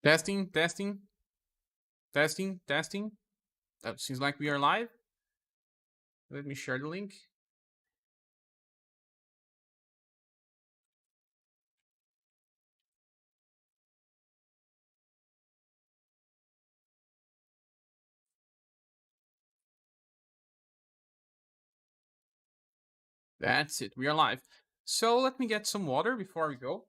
Testing, testing, testing, testing. That seems like we are live. Let me share the link. That's it. We are live. So let me get some water before we go.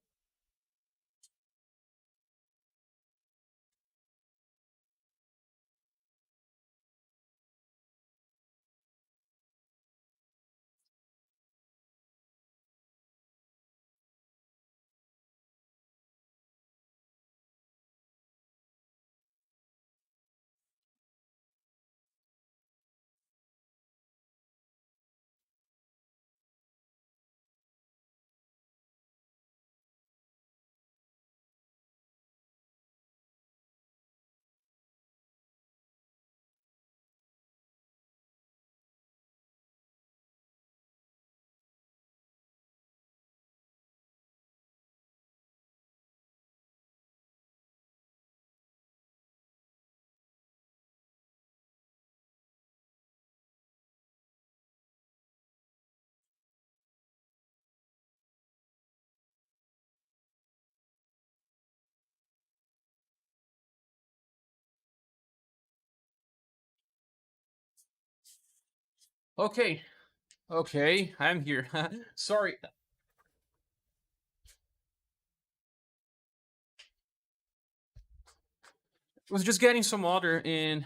Okay. Okay, I'm here. Sorry. Was just getting some water and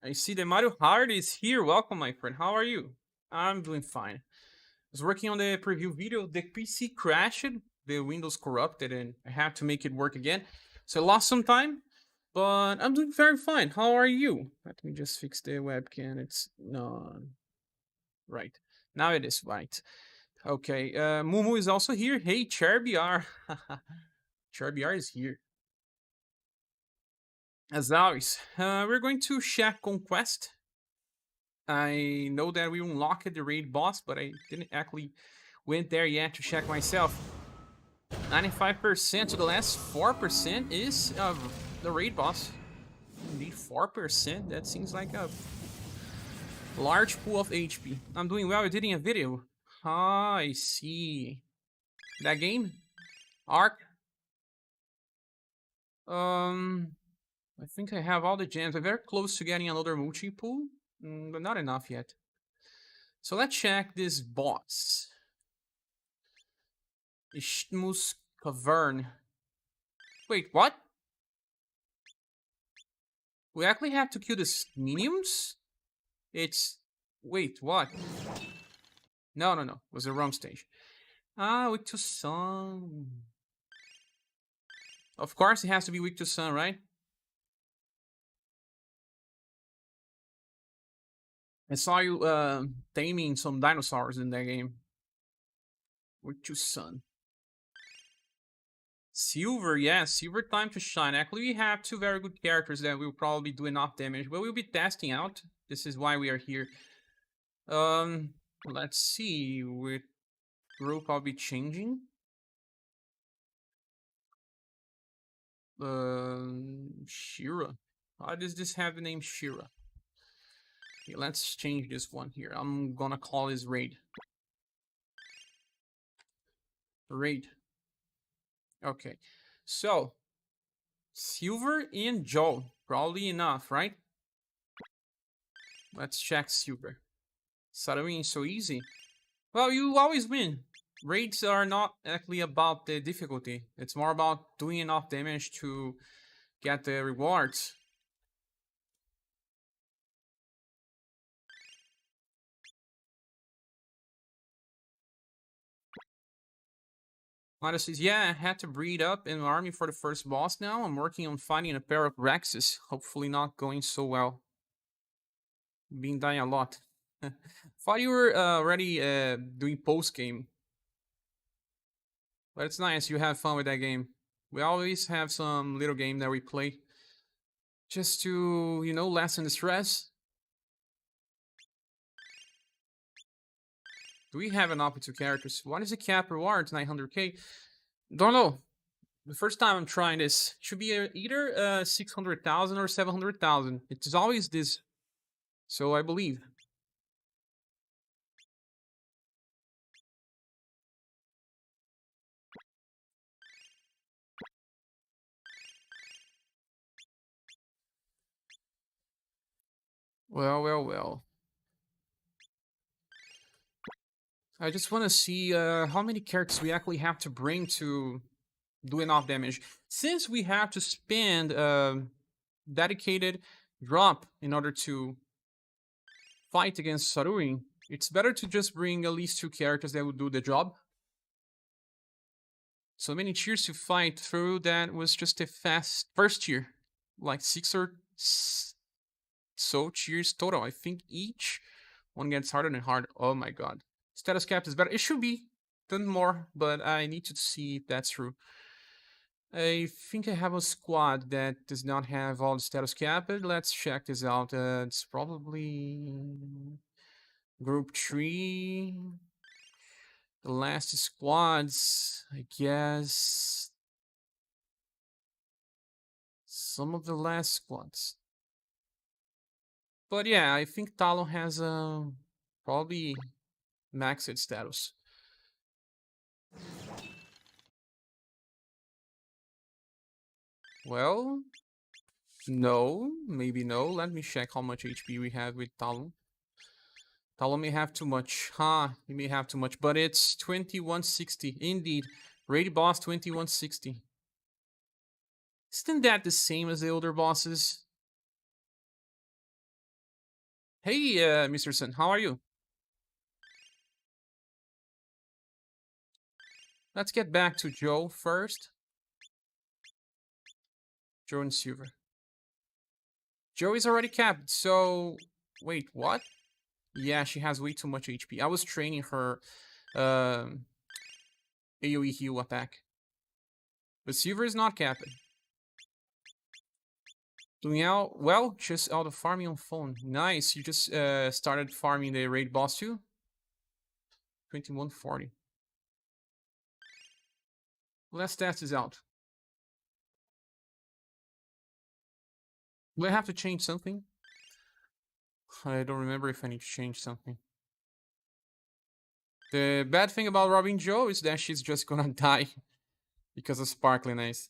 I see that Mario Hard is here. Welcome, my friend. How are you? I'm doing fine. I was working on the preview video. The PC crashed, the Windows corrupted, and I had to make it work again. So I lost some time, but I'm doing very fine. How are you? Let me just fix the webcam. It's no right. Now it is right. Okay. Mumu is also here. Hey, ScherBR. ScherBR is here. As always, we're going to check Conquest. I know that we unlocked the raid boss, but I didn't actually went there yet to check myself. 95%, so the last 4% is the raid boss. Indeed, 4%, that seems like a large pool of HP. I'm doing well editing a video. Ah, I see. That game? Arc? I think I have all the gems. I'm very close to getting another multi-pool, but not enough yet. So let's check this boss. Isthmus Cavern. Wait, what? We actually have to kill the minions? It's... Wait, what? No, no, no. It was the wrong stage. Ah, weak to sun. Of course it has to be weak to sun, right? I saw you taming some dinosaurs in that game. Weak to sun. Silver, yeah, silver time to shine. Actually, we have two very good characters that will probably do enough damage, but we'll be testing out. This is why we are here. Let's see. With group, I'll be changing. Shira. Why does this have the name Shira? Okay, let's change this one here. I'm gonna call this Raid. Raid. Okay. So, Silver and Joe. Probably enough, right? Let's check Silver. Shadowing is so easy. Well, you always win. Raids are not actually about the difficulty. It's more about doing enough damage to get the rewards. Lana says, yeah, I had to breed up an army for the first boss now. I'm working on finding a pair of Rexes. Hopefully not going so well. Been dying a lot. Thought you were already doing post-game. But it's nice, you have fun with that game. We always have some little game that we play. Just to, you know, lessen the stress. Do we have an up to characters? What is the cap reward? 900k? Don't know. The first time I'm trying this should be either 600,000 or 700,000. It's always this, so I believe. Well. I just want to see how many characters we actually have to bring to do enough damage. Since we have to spend dedicated drop in order to fight against Sarui, it's better to just bring at least 2 characters that will do the job. So many tiers to fight through that was just a fast first tier. Like 6 or so tiers total. I think each one gets harder and harder. Oh my god. Status cap is better. It should be done more, but I need to see if that's true. I think I have a squad that does not have all the status cap, but let's check this out. It's probably group 3. The last squads, I guess. Some of the last squads. But yeah, I think Talon has probably maxed status. Well, no, maybe no. Let me check how much HP we have with Talon. Talon may have too much. He may have too much, but it's 2160. Indeed. Raid boss 2160. Isn't that the same as the older bosses? Hey, Mr. Sun, how are you? Let's get back to Joe first. Joe and Silver. Joe is already capped, so... Wait, what? Yeah, she has way too much HP. I was training her AoE heal attack. But Silver is not capped. Doing out well, just out of farming on phone. Nice, you just started farming the raid boss too? 2140. Let's test this out. Do I have to change something? I don't remember if I need to change something. The bad thing about Robin Joe is that she's just gonna die because of Sparkling Eyes.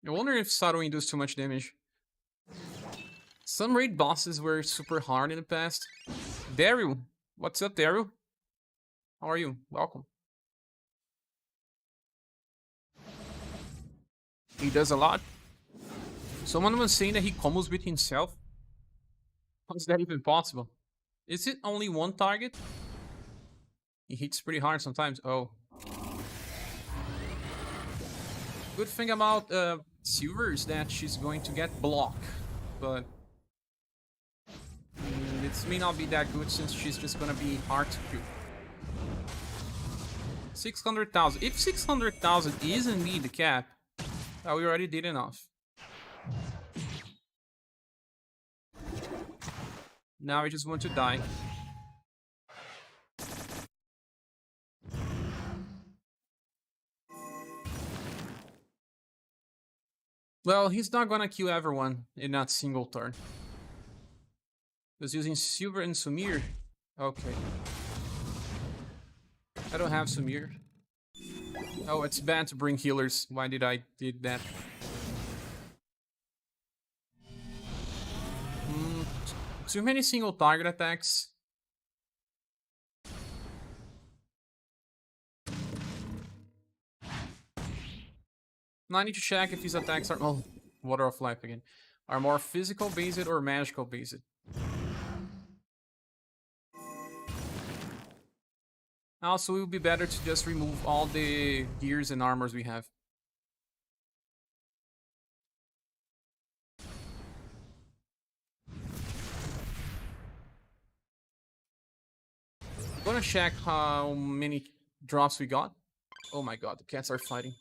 I wonder if Sarui does too much damage. Some raid bosses were super hard in the past. Daryl, what's up, Daryl? How are you? Welcome. He does a lot. Someone was saying that he combos with himself. How is that even possible? Is it only one target? He hits pretty hard sometimes. Oh. Good thing about Silver is that she's going to get block. But it may not be that good since she's just gonna be hard to kill. 600,000. If 600,000 is indeed the cap, well, we already did enough. Now I just want to die. Well, he's not gonna kill everyone in that single turn. He's using Silver and Sumir. Okay. I don't have Sumir. Oh, it's bad to bring healers. Why did I did that? Too many single target attacks. Now I need to check if these attacks are... Oh, Water of Life again. Are more physical based or magical based. Also, it would be better to just remove all the gears and armors we have. I'm gonna check how many drops we got. Oh my god, the cats are fighting.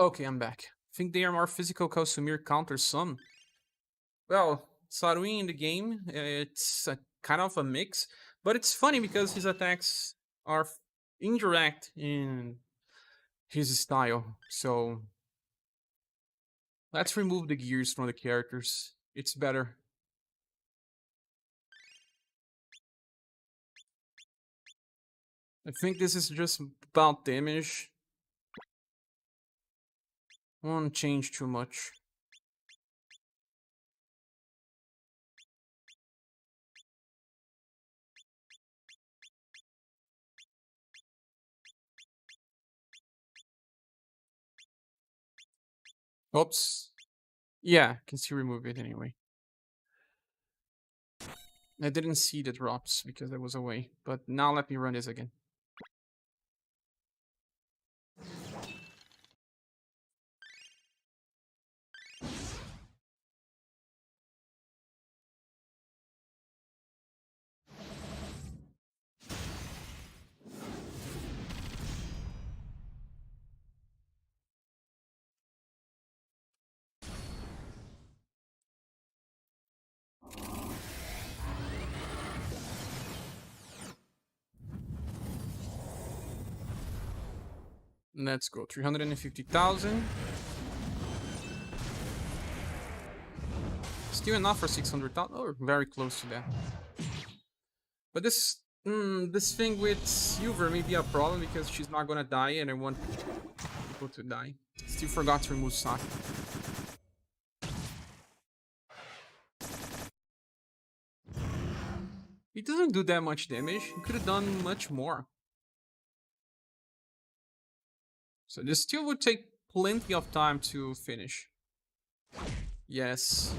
Okay, I'm back. Think they are more physical cause Sumir counters some? Well, Sarui in the game, it's a kind of a mix, but it's funny because his attacks are indirect in his style. So let's remove the gears from the characters. It's better. I think this is just about damage. Won't change too much. Oops. Yeah, can still remove it anyway. I didn't see the drops because I was away, but now let me run this again. Let's go, 350,000. Still enough for 600,000. Oh, we're very close to that. But this thing with Silver may be a problem because she's not gonna die and I want people to die. Still forgot to remove SaGa. It doesn't do that much damage. It could have done much more. So this still would take plenty of time to finish. Yes.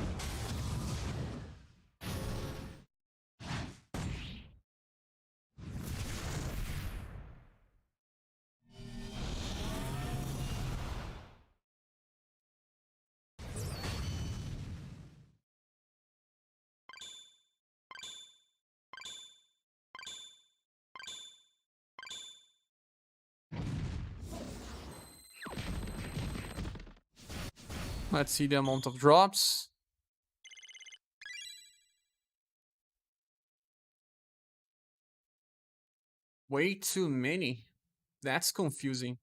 Let's see the amount of drops. Way too many. That's confusing.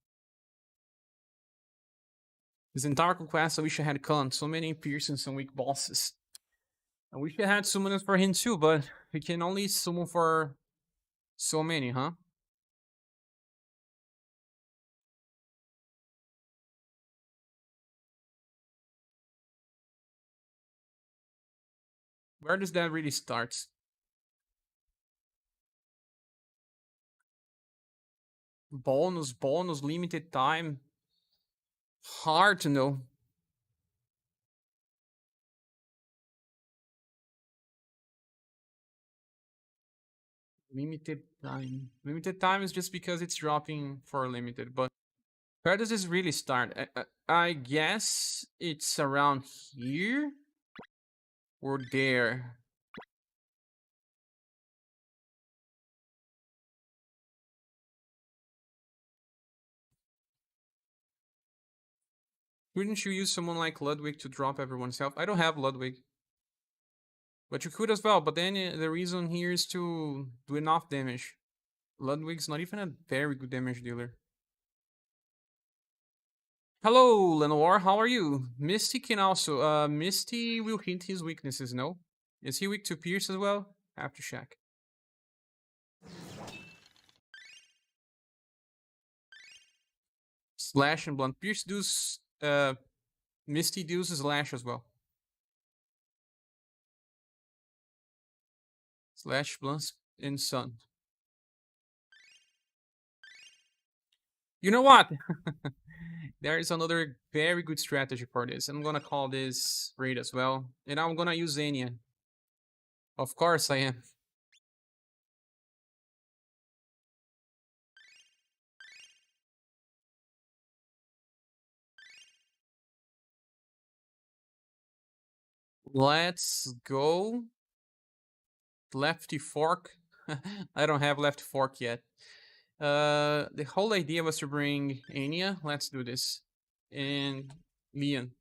This entire Conquest, I wish I had Khan. So many piercing, some weak bosses. I wish I had summoners for him too, but we can only summon for so many, huh? Where does that really start? Bonus, limited time. Hard to know. Limited time. Limited time is just because it's dropping for limited, but where does this really start? I guess it's around here or there. Couldn't you use someone like Ludwig to drop everyone's health? I don't have Ludwig. But you could as well, but then the reason here is to do enough damage. Ludwig's not even a very good damage dealer. Hello, Lenoir, how are you? Misty can also, Misty will hint his weaknesses, no? Is he weak to Pierce as well? Have to check. Slash and Blunt. Pierce does, Misty deals Slash as well. Slash, Blunt, and Sun. You know what? There is another very good strategy for this. I'm gonna call this raid as well. And I'm gonna use Anya. Of course I am. Let's go. Lefty fork. I don't have left fork yet. The whole idea was to bring Anya. Let's do this. and Leon.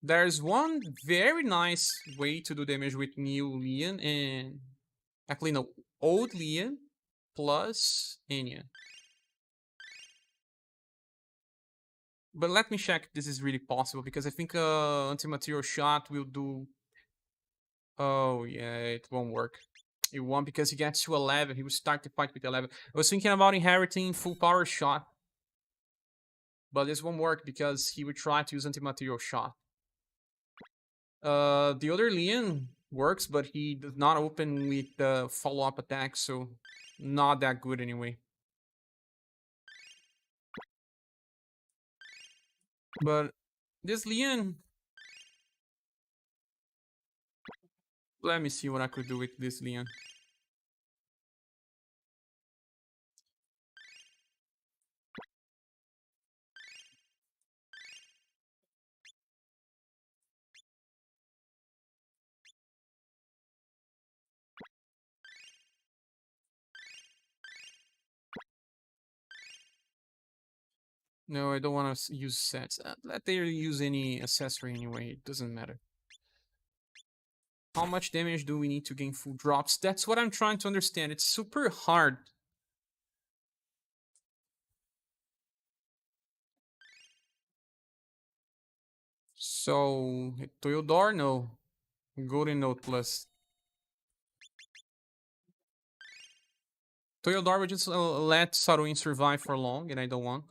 There's one very nice way to do damage with new Leon and... Actually, no. Old Leon plus Enya. But let me check if this is really possible, because I think anti-material shot will do... Oh, yeah, it won't work. It won't, because he gets to 11. He will start the fight with 11. I was thinking about inheriting full power shot. But this won't work, because he will try to use anti-material shot. The other Leon works, but he does not open with the follow-up attack, so not that good anyway. But this Leon... Let me see what I could do with this Leon. No, I don't want to use sets. Let they use any accessory anyway. It doesn't matter. How much damage do we need to gain full drops? That's what I'm trying to understand. It's super hard. So, Toyodar? No. Golden Note plus. Toyodar would just let Saruin survive for long, and I don't want.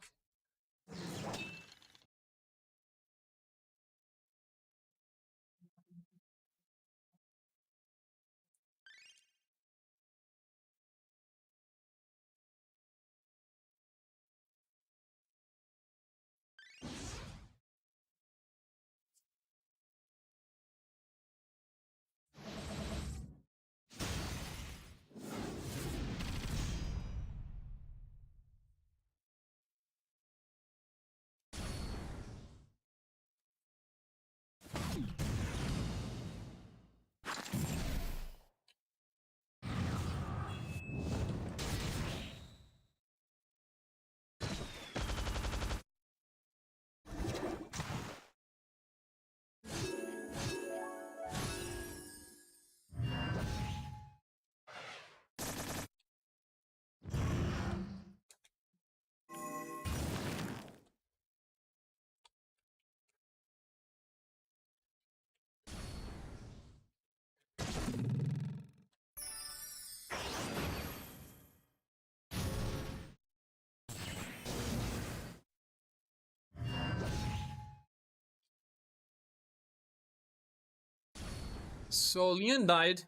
So Leon died,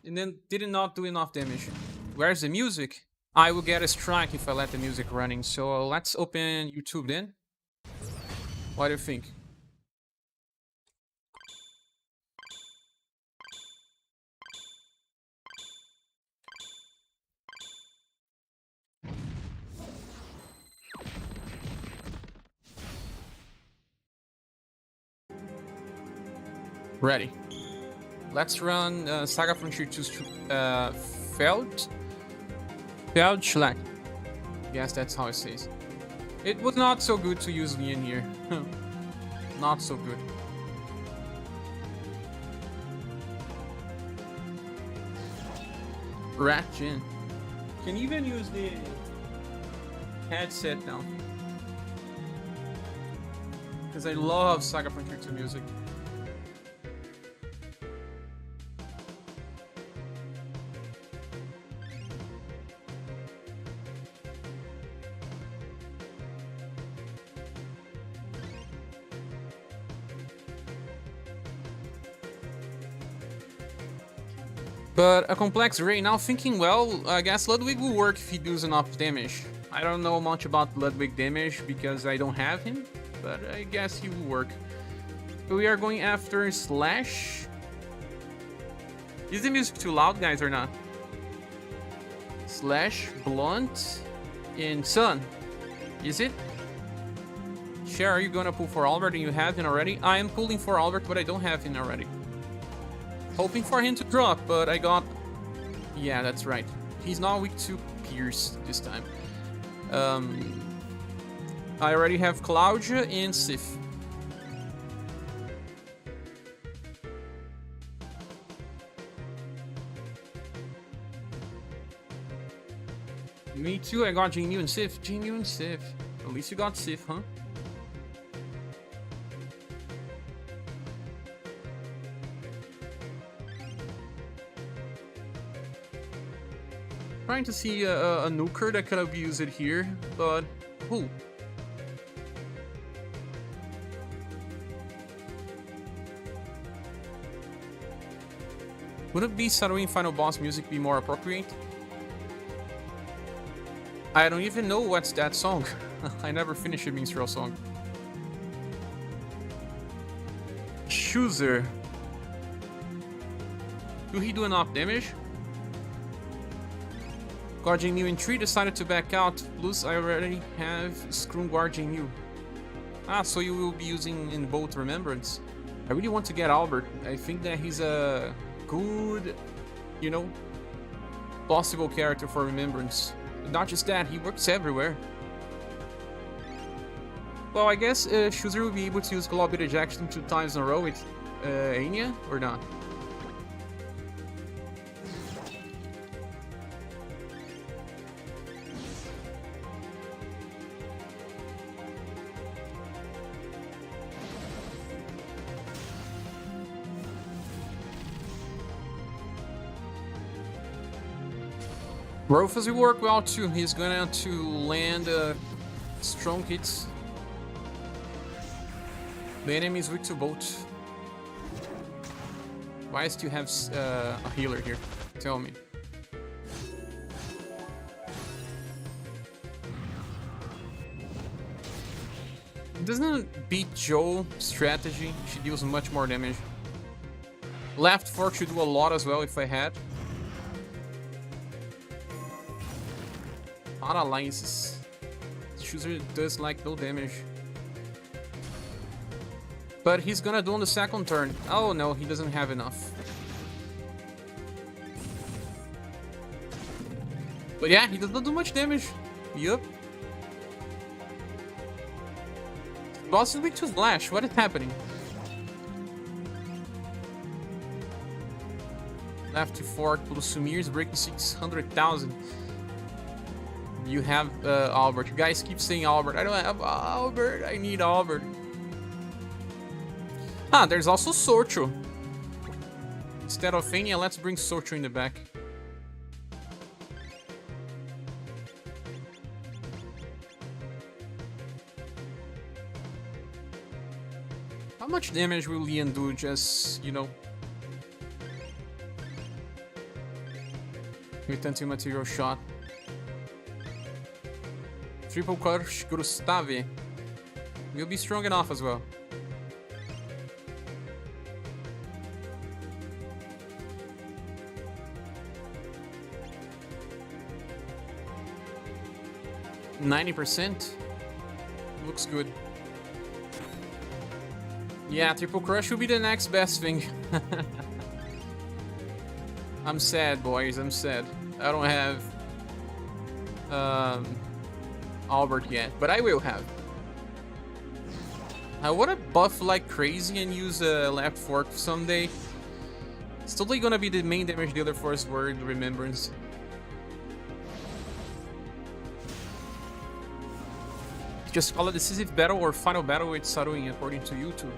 and then did not do enough damage. Where's the music? I will get a strike if I let the music running. So let's open YouTube then. What do you think? Ready. Let's run SaGa Frontier 2 Feldschlag. Yes, that's how it says. It was not so good to use Leon here. Not so good. Ratchin. Can even use the headset now. Because I love SaGa Frontier 2 music. But a complex Ray, now thinking well, I guess Ludwig will work if he does enough damage. I don't know much about Ludwig damage because I don't have him, but I guess he will work. So we are going after Slash. Is the music too loud, guys, or not? Slash, Blunt, and Sun. Is it? Cher, are you gonna pull for Albert and you have him already? I am pulling for Albert, but I don't have him already. Hoping for him to drop, but I got... Yeah, that's right. He's not weak to Pierce this time. I already have Claudia and Sif. Me too, I got Jinyu and Sif. Jinyu and Sif. At least you got Sif, huh? Trying to see a nuker that could have used it here, but who? Wouldn't be Saruin final boss music be more appropriate? I don't even know what's that song. I never finished a Minstrel song. Chooser. Do he do enough damage? Guardian New in 3 decided to back out. Plus, I already have Scrum Guardian New. Ah, so you will be using in both Remembrance. I really want to get Albert. I think that he's a good, you know, possible character for Remembrance. But not just that, he works everywhere. Well, I guess Chooser will be able to use Global Ejection 2 times in a row with Anya, or not? Rufus will work well too. He's gonna to land strong hits. The enemy is weak to both. Why do you have a healer here? Tell me. Doesn't beat Joe strategy? She deals much more damage. Left fork should do a lot as well if I had. Paralysis. Chooser does like no damage. But he's gonna do on the second turn. Oh no, he doesn't have enough. But yeah, he does not do much damage. Yup. Boss is weak to Slash. What is happening? Left to fork plus Sumir is breaking 600,000. You have Albert. You guys keep saying Albert. I don't have Albert. I need Albert. Ah, there's also Socho. Instead of Fania, let's bring Socho in the back. How much damage will Leon do? Just, you know, with anti-material shot. Triple Crush Gustave will be strong enough as well. %90 looks good. Yeah, Triple Crush will be the next best thing. I'm sad, boys. I'm sad. I don't have Albert yet, but I will have. I want to buff like crazy and use a left fork someday. It's totally gonna be the main damage dealer for his word Remembrance. Just call it decisive battle or final battle with Saruin according to YouTube.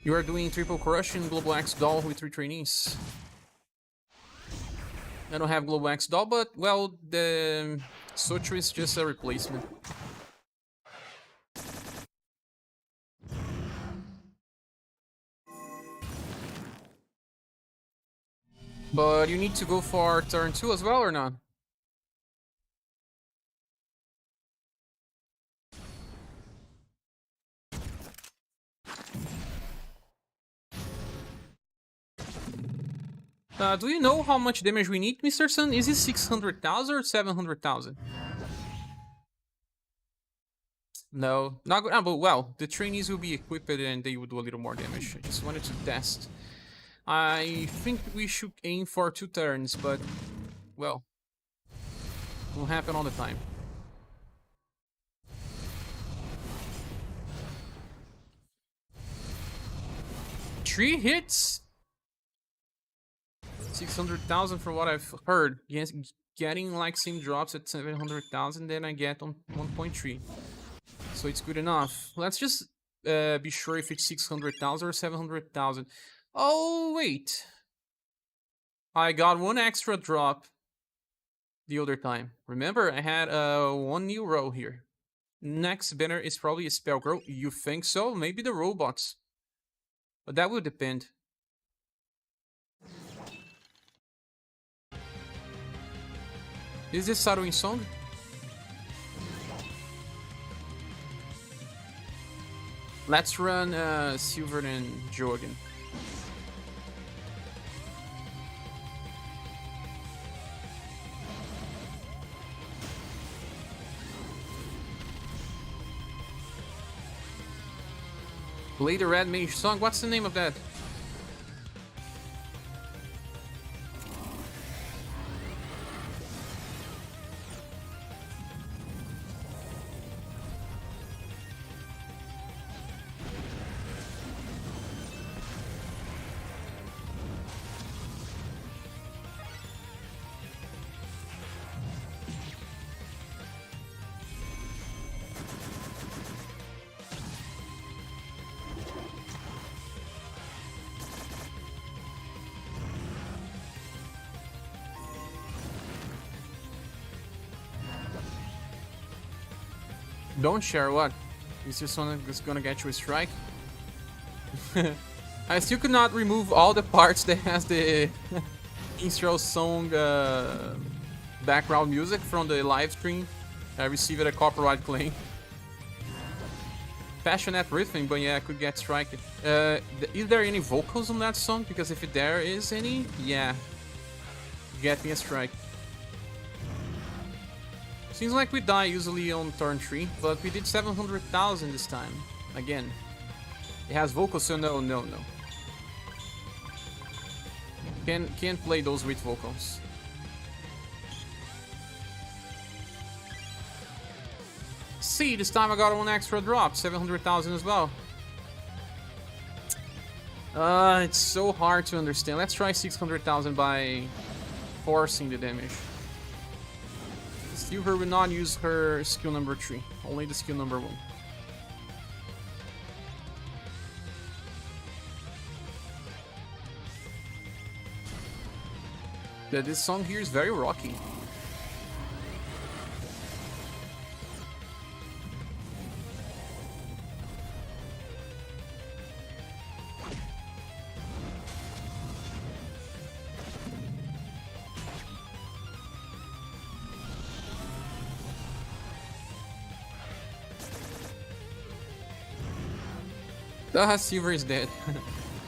You are doing Triple Crush in Global X Doll with 3 trainees. I don't have Global X Doll, but, well, the Socho is just a replacement. But you need to go for turn 2 as well, or not? Do you know how much damage we need, Mr. Sun? Is it 600,000 or 700,000? No, not good. But well, the trainees will be equipped and they will do a little more damage. I just wanted to test. I think we should aim for 2 turns, but well, it will happen all the time. Three hits? 600,000 from what I've heard. Yes, getting like same drops at 700,000, then I get on 1.3. So it's good enough. Let's just be sure if it's 600,000 or 700,000. Oh, wait. I got 1 extra drop the other time. Remember, I had 1 new row here. Next banner is probably a spell grow. You think so? Maybe the robots. But that will depend. Is this Shadowing Song? Let's run Silver and Joe again. Play the Red Mage song. What's the name of that? Don't share what? Is this one that's gonna get you a strike? I still could not remove all the parts that has the Minstrel song background music from the live stream. I received a copyright claim. Passionate riffing, but yeah, I could get striked. Is there any vocals on that song? Because if there is any, yeah, get me a strike. Seems like we die usually on turn 3, but we did 700,000 this time. Again. It has vocals, so no. Can't play those with vocals. See, this time I got 1 extra drop, 700,000 as well. It's so hard to understand. Let's try 600,000 by forcing the damage. Silver will not use her skill number 3, only the skill number 1. Yeah, this song here is very rocky. Silver is dead.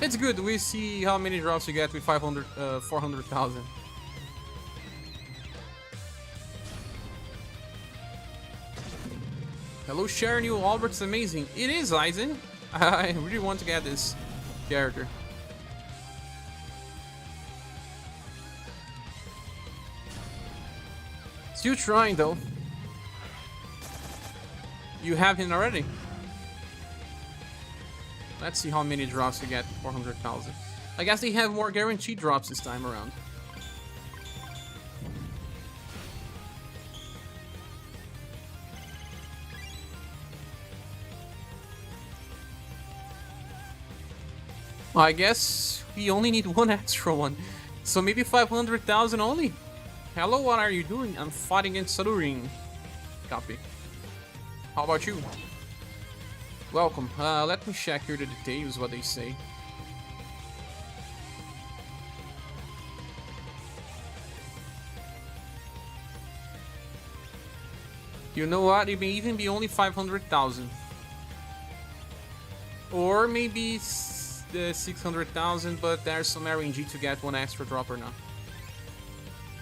It's good, we see how many drops you get with 400,000. Hello, Sharon, you Albert's amazing. It is, Eisen. I really want to get this character. Still trying though. You have him already? Let's see how many drops you get, 400,000. I guess they have more guaranteed drops this time around. Well, I guess we only need 1 extra one. So maybe 500,000 only? Hello, what are you doing? I'm fighting against Sadurin. Copy. How about you? Welcome. Let me check here the details, what they say. You know what? It may even be only 500,000. Or maybe the 600,000, but there's some RNG to get 1 extra drop or not.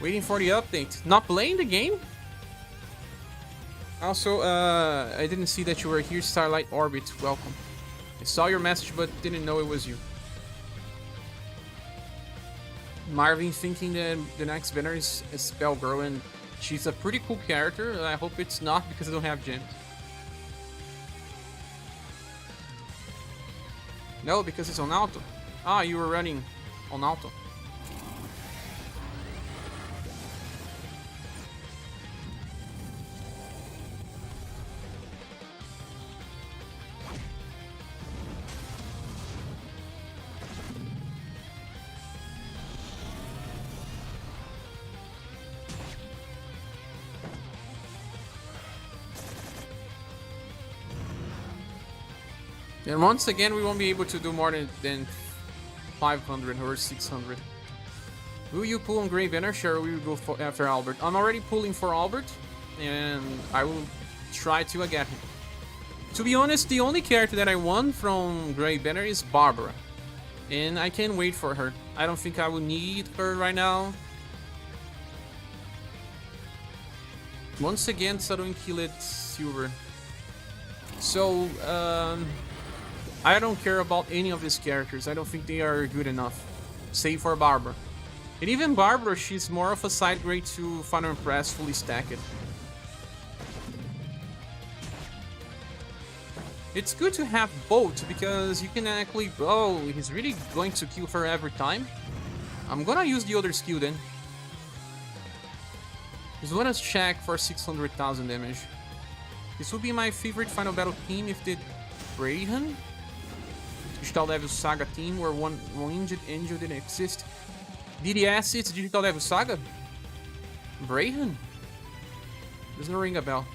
Waiting for the update. Not playing the game? Also, I didn't see that you were here, Starlight Orbit. Welcome. I saw your message, but didn't know it was you. Marvin thinking that the next banner is a Spell Girl, and she's a pretty cool character. I hope it's not because I don't have gems. No, because it's on auto. Ah, you were running on auto. And once again, we won't be able to do more than 500 or 600. Will you pull on Grey Banner? Sure, we will go after Albert. I'm already pulling for Albert, and I will try to get him. To be honest, the only character that I won from Grey Banner is Barbara. And I can't wait for her. I don't think I will need her right now. Once again, Sudden Kill it Silver. So, I don't care about any of these characters. I don't think they are good enough. Save for Barbara. And even Barbara, she's more of a side grade to Final Impress fully stacked. It's good to have both because you can actually... Oh, he's really going to kill her every time. I'm gonna use the other skill then. Just wanna check for 600,000 damage. This would be my favorite final battle team if the Brayhan Digital Devil SaGa team where one winged angel didn't exist. DDS, it's Digital Devil SaGa? Brayhan? Doesn't ring a bell.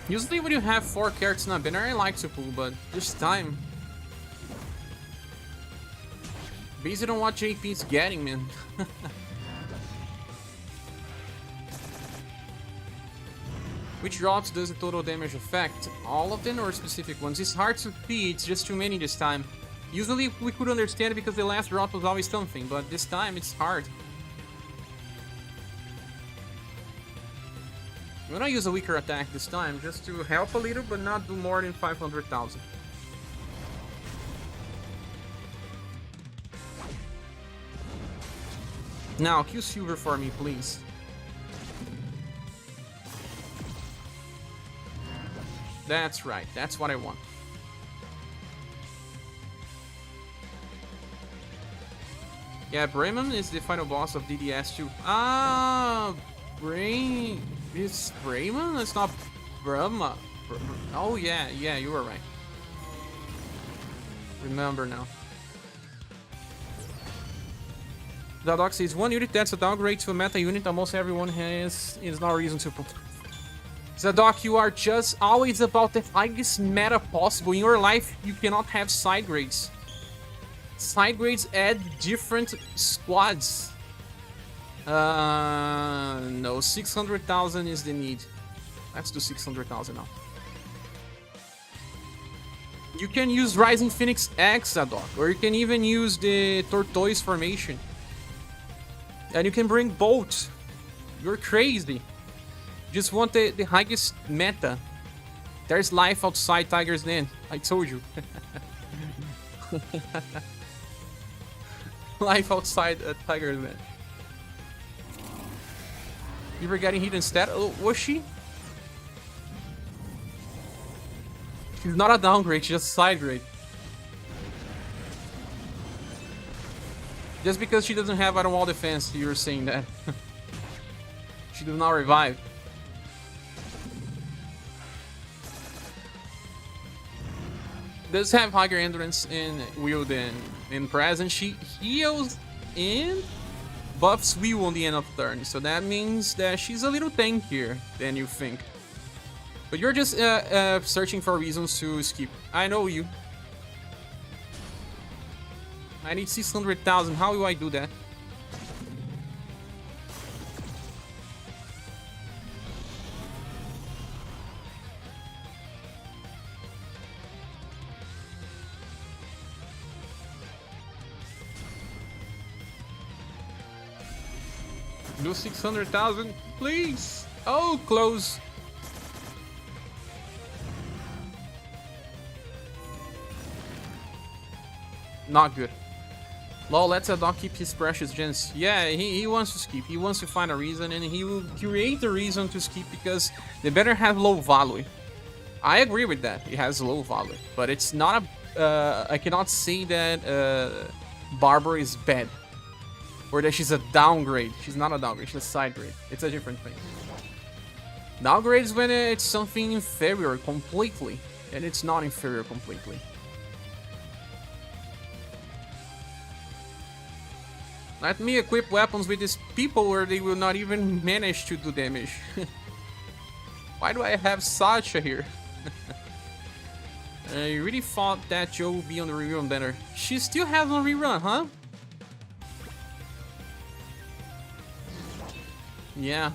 Usually when you have 4 characters in a banner, I like to pull, but this time... Based on what JP is getting, man. Which drops does the total damage affect? All of them or specific ones? It's hard to see, it's just too many this time. Usually we could understand because the last drop was always something, but this time it's hard. I'm gonna use a weaker attack this time, just to help a little, but not do more than 500,000. Now, kill Silver for me, please. That's right, that's what I want. Yeah, Bremen is the final boss of DDS2. Ah, it's Bremen? It's not Brahma. Oh yeah, you were right. Remember now. Zadok says, one unit that's a downgrade to a meta unit almost everyone has is no reason to put. Zadok, you are just always about the highest meta possible. In your life, you cannot have side grades. Side grades add different squads. No, 600,000 is the need. Let's do 600,000 now. You can use Rising Phoenix X, Zadok, or you can even use the Tortoise formation. And you can bring Bolt. You're crazy. Just want the highest meta. There's life outside Tiger's Den. I told you. Life outside Tiger's Den. You were getting hit instead? Oh, was she? She's not a downgrade, she's just a side grade. Just because she doesn't have out-of-wall defense, you're saying that. She does not revive. Does have higher endurance in wield than in present. She heals and buffs wheel on the end of turn, so that means that she's a little tankier than you think. But you're just searching for reasons to skip. I know you. I need 600,000. How do I do that? Do 600,000, please. Oh, close. Not good. Lol, let's not keep his precious gens. Yeah, he wants to skip. He wants to find a reason, and he will create the reason to skip because they better have low value. I agree with that. It has low value, but it's not a. I cannot say that Barber is bad, or that she's a downgrade. She's not a downgrade. She's a side grade. It's a different thing. Downgrade is when it's something inferior completely, and it's not inferior completely. Let me equip weapons with these people where they will not even manage to do damage. Why do I have SaGa here? I really thought that Joe would be on the rerun banner. She still has no rerun, huh? Yeah.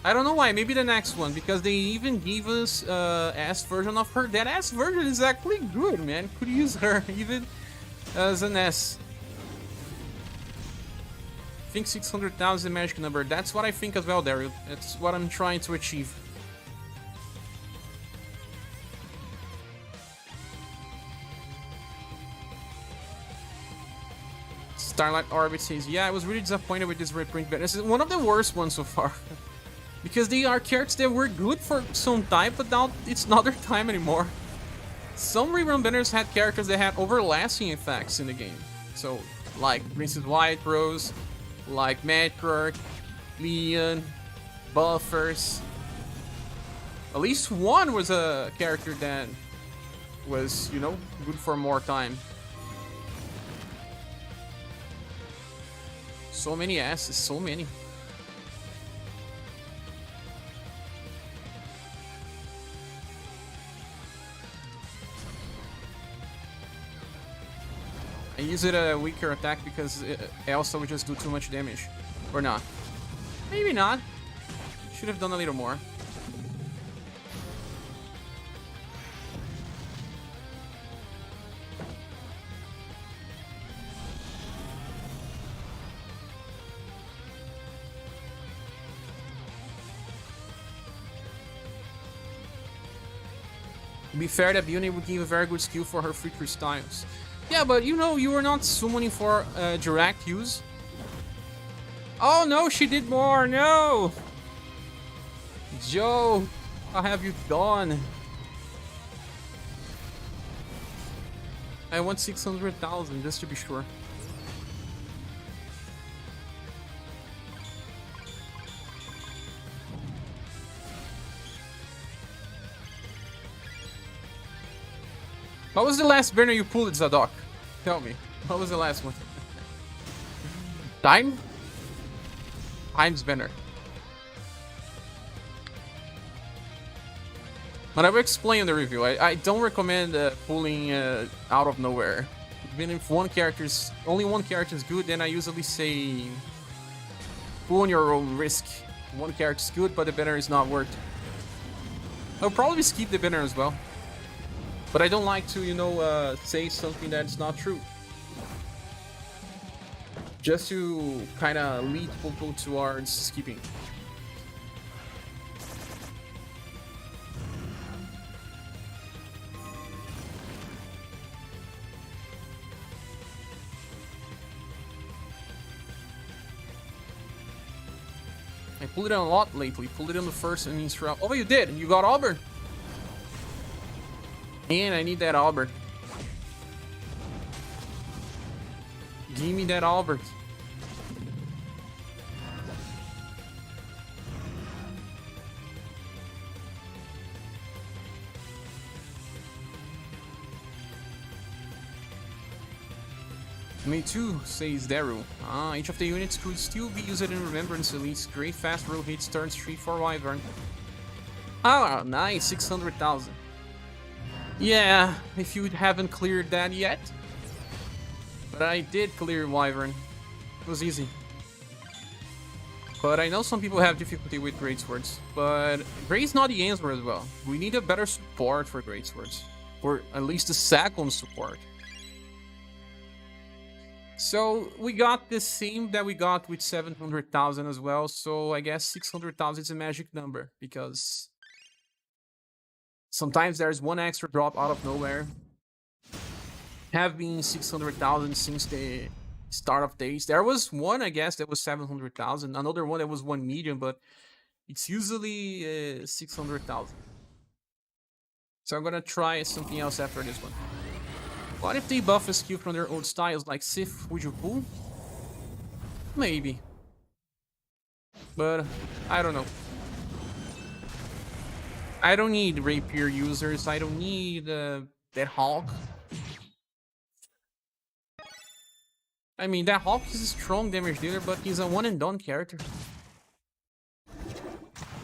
I don't know why, maybe the next one, because they even gave us S version of her. That S version is actually good, man. Could use her even as an S. I think 600,000 is the magic number. That's what I think as well, Daryl. That's what I'm trying to achieve. Starlight Orbit says, yeah, I was really disappointed with this reprint, but this is one of the worst ones so far. Because they are characters that were good for some time, but now it's not their time anymore. Some rerun banners had characters that had overlasting effects in the game. So, like Princess White Rose, like Madkirk, Leon, Buffers. At least one was a character that was, you know, good for more time. So many asses, so many. I use it a weaker attack because Elsa would just do too much damage. Or not. Maybe not. Should have done a little more. To be fair, that Uni would give a very good skill for her freaker styles. Yeah, but you know, you are not summoning for direct use. Oh no, she did more, no! Joe, what have you done? I want 600,000, just to be sure. What was the last banner you pulled, Zadok? Tell me. What was the last one? Time? Time's banner. But I will explain in the review. I don't recommend pulling out of nowhere. Even if only one character is good, then I usually say pull on your own risk. One character is good, but the banner is not worth. I'll probably skip the banner as well. But I don't like to, you know, say something that's not true. Just to kind of lead people towards skipping. I pulled it on a lot lately. Pulled it on the first and Minstrel. Oh, you did! You got Auburn! And I need that Albert. Give me that Albert. Me too, says Daryl. Each of the units could still be used in remembrance at least. Great fast roll hits turns 3 for Wyvern. Oh, nice, 600,000. Yeah, if you haven't cleared that yet. But I did clear Wyvern. It was easy. But I know some people have difficulty with Great Swords. But Great's not the answer as well. We need a better support for Great Swords. Or at least a second support. So we got the same that we got with 700,000 as well. So I guess 600,000 is a magic number because sometimes there's one extra drop out of nowhere. Have been 600,000 since the start of days. There was one, I guess, that was 700,000. Another one that was 1 million, but it's usually 600,000. So I'm gonna try something else after this one. What if they buff a skill from their old styles, like Sif? Would you pull? Maybe. But I don't know. I don't need rapier users. I don't need that Hawk. I mean, that Hawk is a strong damage dealer, but he's a one and done character.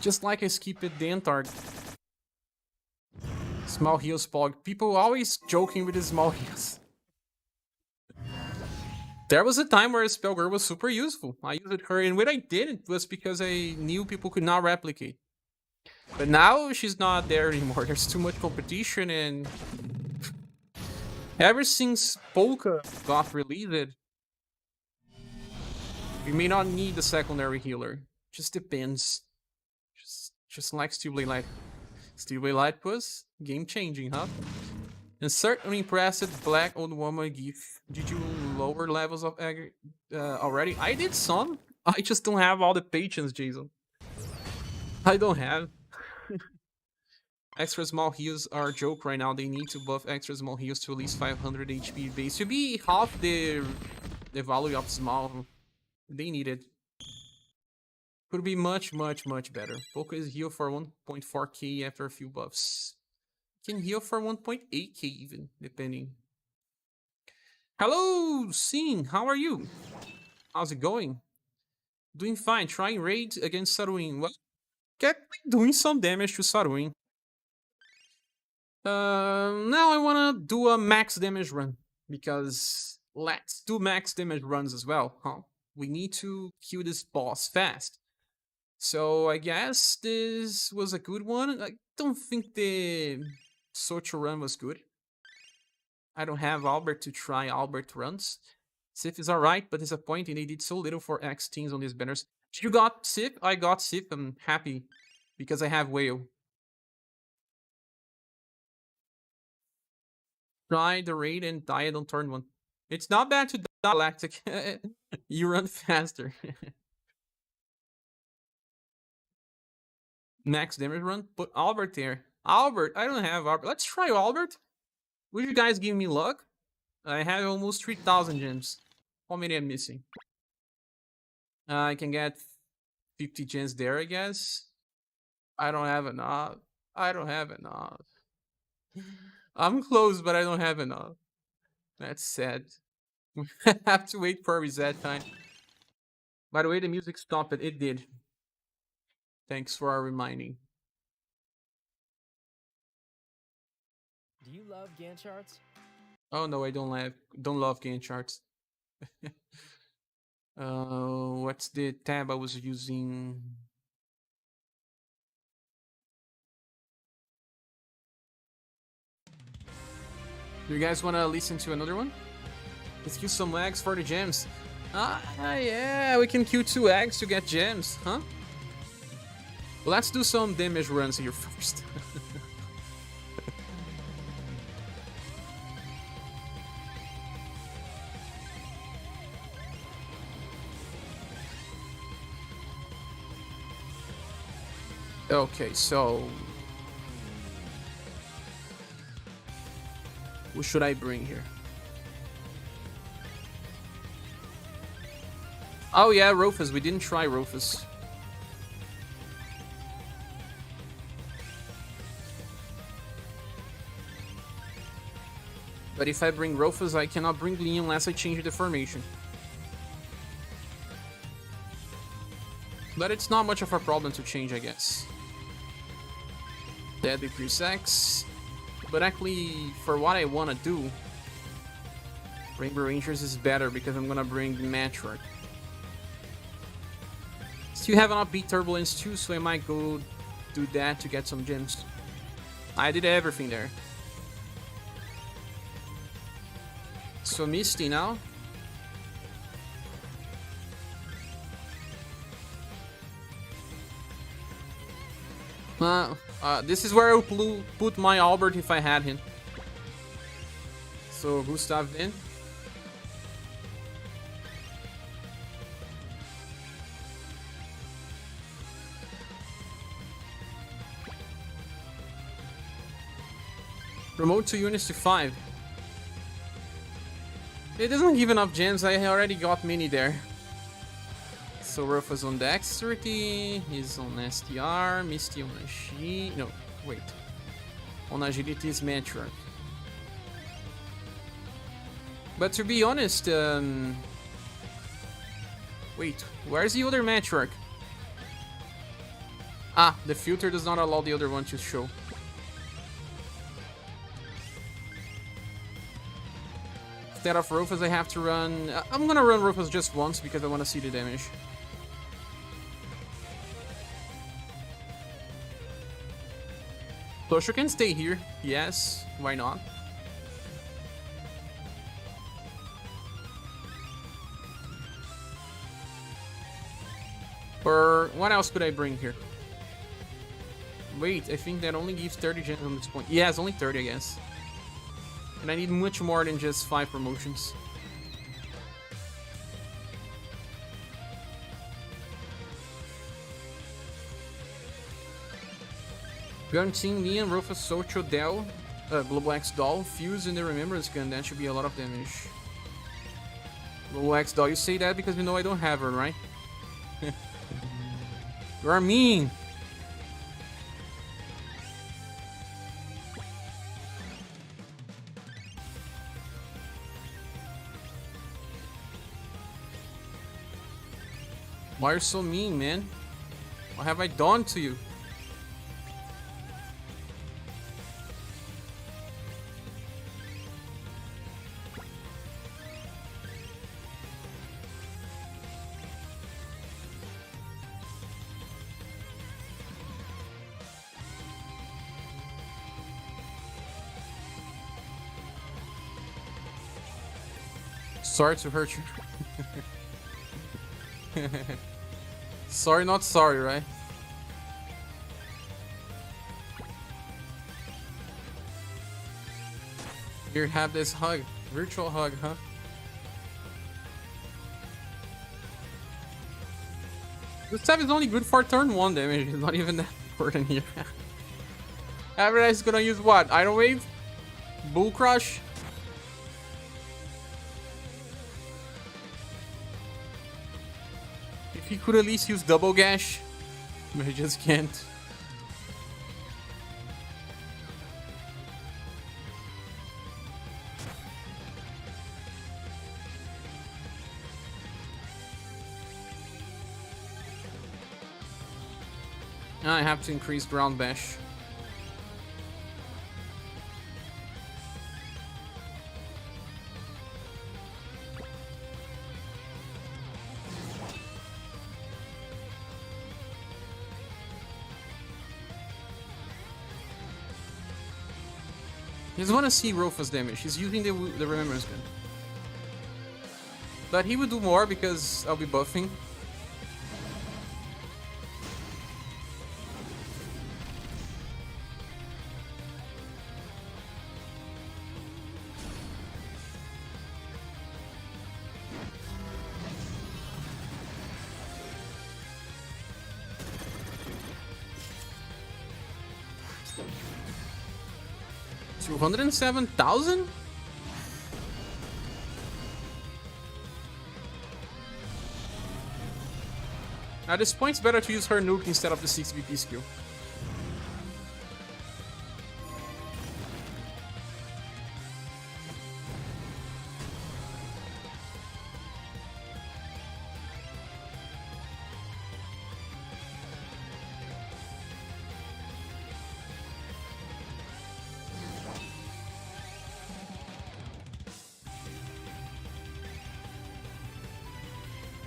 Just like I skipped the Antard. Small heals Pog. People always joking with the small heals. There was a time where Spellgirl was super useful. I used her, and what I did was because I knew people could not replicate. But now she's not there anymore. There's too much competition, and ever since Polka got released, we may not need a secondary healer. Just depends. Just like Steel Blade Light. Steel Blade Light was game changing, huh? And certainly impressive Black Old Woman gift. Did you lower levels of already? I did some. I just don't have all the patience, Jason. I don't have. Extra small heals are a joke right now. They need to buff extra small heals to at least 500 HP base. To be half the value of small, they need it. Could be much, much, much better. Polka is heal for 1.4k after a few buffs. Can heal for 1.8k even, depending. Hello, Scene. How are you? How's it going? Doing fine. Trying raids against Saruin. Well, doing some damage to Saruin. Now I wanna do a max damage run. Because let's do max damage runs as well, huh? We need to kill this boss fast. So I guess this was a good one. I don't think the social run was good. I don't have Albert to try Albert runs. Sif is alright, but disappointing. They did so little for X teams on these banners. You got Sif? I got Sif. I'm happy because I have Whale. Try the raid and die on turn 1. It's not bad to die Galactic. You run faster. Max damage run. Put Albert there. Albert, I don't have Albert. Let's try Albert. Would you guys give me luck? I have almost 3,000 gems. How many I'm missing? I can get 50 gems there, I guess. I don't have enough. I don't have enough. I'm close, but I don't have enough. That's sad. I have to wait for a reset time. By the way, the music stopped. It did. Thanks for our reminding. Do you love Gantt charts? Oh no, I don't love Gantt charts. What's the tab I was using? Do you guys want to listen to another one? Let's kill some eggs for the gems. Yeah, we can kill 2 eggs to get gems, huh? Well, let's do some damage runs here first. Okay, so who should I bring here? Oh yeah, Rufus. We didn't try Rufus. But if I bring Rufus, I cannot bring Leon unless I change the formation. But it's not much of a problem to change, I guess. Deadly Pre-Sex. But actually, for what I want to do, Rainbow Rangers is better because I'm gonna bring the Metroid. Still have not beat Turbulence 2, so I might go do that to get some gems. I did everything there. So Misty now. This is where I would put my Albert if I had him. So Gustav in. Promote to units to 5. It doesn't give enough gems, I already got many there. So Rufus on Dexterity, he's on STR, Misty on Agility. No, wait. On Agility is Matriarch. But to be honest, wait, where's the other Matriarch? Ah, the filter does not allow the other one to show. Instead of Rufus, I have to run... I'm gonna run Rufus just once because I want to see the damage. Tosho can stay here. Yes, why not? Or what else could I bring here? Wait, I think that only gives 30 gems on this point. Yeah, it's only 30, I guess. And I need much more than just 5 promotions. Guaranteeing me and Rufus Socho Del, Global X Doll, fuse in the Remembrance Gun. That should be a lot of damage. Global X Doll, you say that because you know I don't have her, right? You are mean! Why are you so mean, man? What have I done to you? Sorry to hurt you. Sorry, not sorry, right? Here, have this hug. Virtual hug, huh? This tab is only good for turn 1 damage. It's not even that important here. Average is gonna use what? Iron Wave? Bull Crush? He could at least use Double Gash, but he just can't. I have to increase Ground Bash. I just want to see Rufus damage. He's using the Remembrance Gun. But he would do more because I'll be buffing. $207,000? At this point, it's better to use her nuke instead of the 6 BP skill.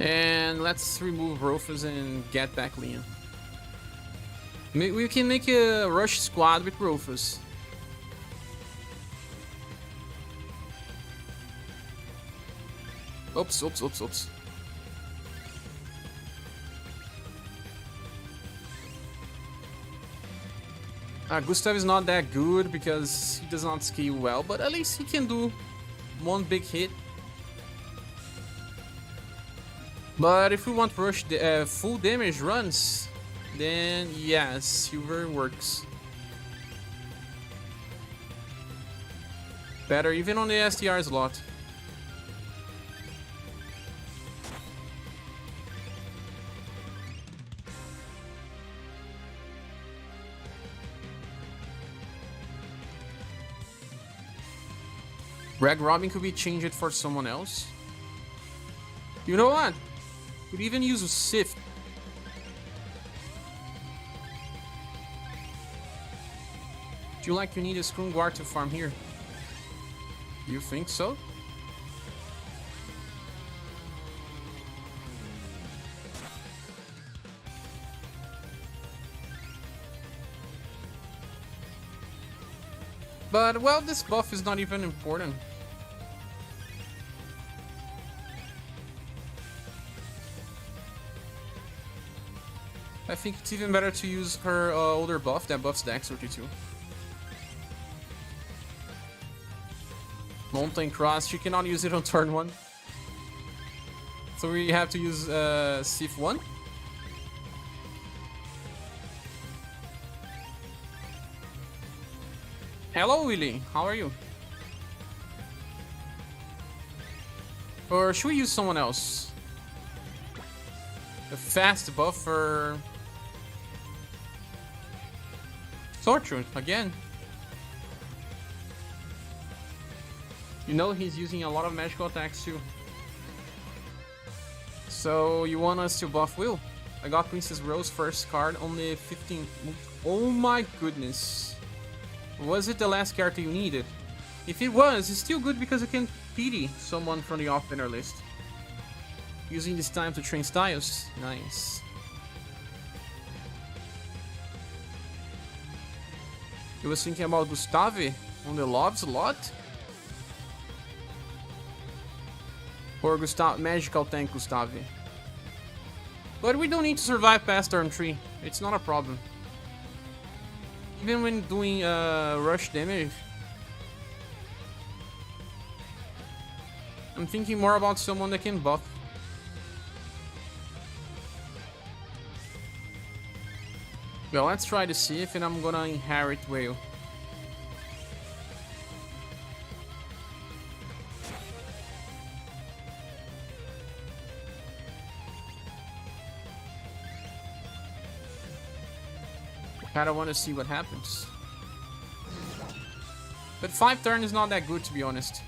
And let's remove Rufus and get back Leon. We can make a rush squad with Rufus. Oops, oops, oops, oops. Gustav is not that good because he does not scale well, but at least he can do one big hit. But if we want rush full damage runs, then yes, silver works. Better even on the STR slot. Rag Robin could be changed for someone else. You know what? Could even use a Sif. Do you like you need a Scrum Guard to farm here? You think so? But, well, this buff is not even important. I think it's even better to use her older buff that buffs Dex 32. Mountain Cross, she cannot use it on turn 1. So we have to use Sif 1. Hello Willy, how are you? Or should we use someone else? A fast buffer. Torture again. You know he's using a lot of magical attacks too. So you want us to buff Will? I got Princess Rose first card, only 15. Oh my goodness. Was it the last character you needed? If it was, it's still good because you can pity someone from the off-banner list. Using this time to train styles. Nice. You was thinking about Gustave on the Love slot? Or Magical Tank Gustave? But we don't need to survive past turn 3. It's not a problem. Even when doing rush damage. I'm thinking more about someone that can buff. Well, let's try to see if I'm gonna inherit Whale. Kinda wanna see what happens. But 5 turn is not that good, to be honest.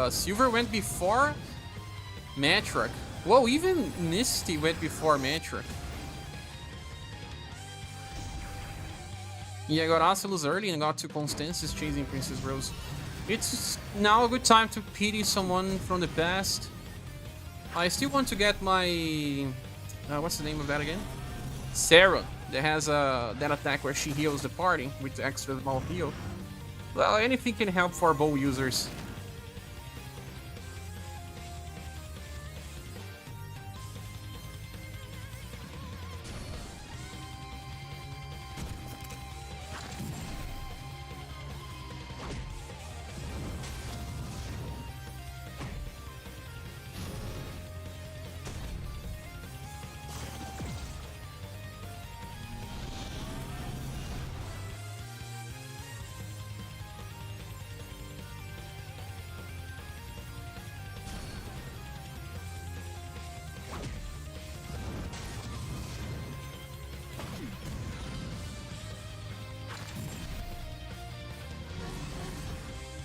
Silver went before Matriarch. Whoa, even Misty went before Matriarch. Yeah, I got Asylus early and got to Constance's chasing Princess Rose. It's now a good time to pity someone from the past. I still want to get my... what's the name of that again? Sarah, that has that attack where she heals the party with extra small heal. Well, anything can help for bow users.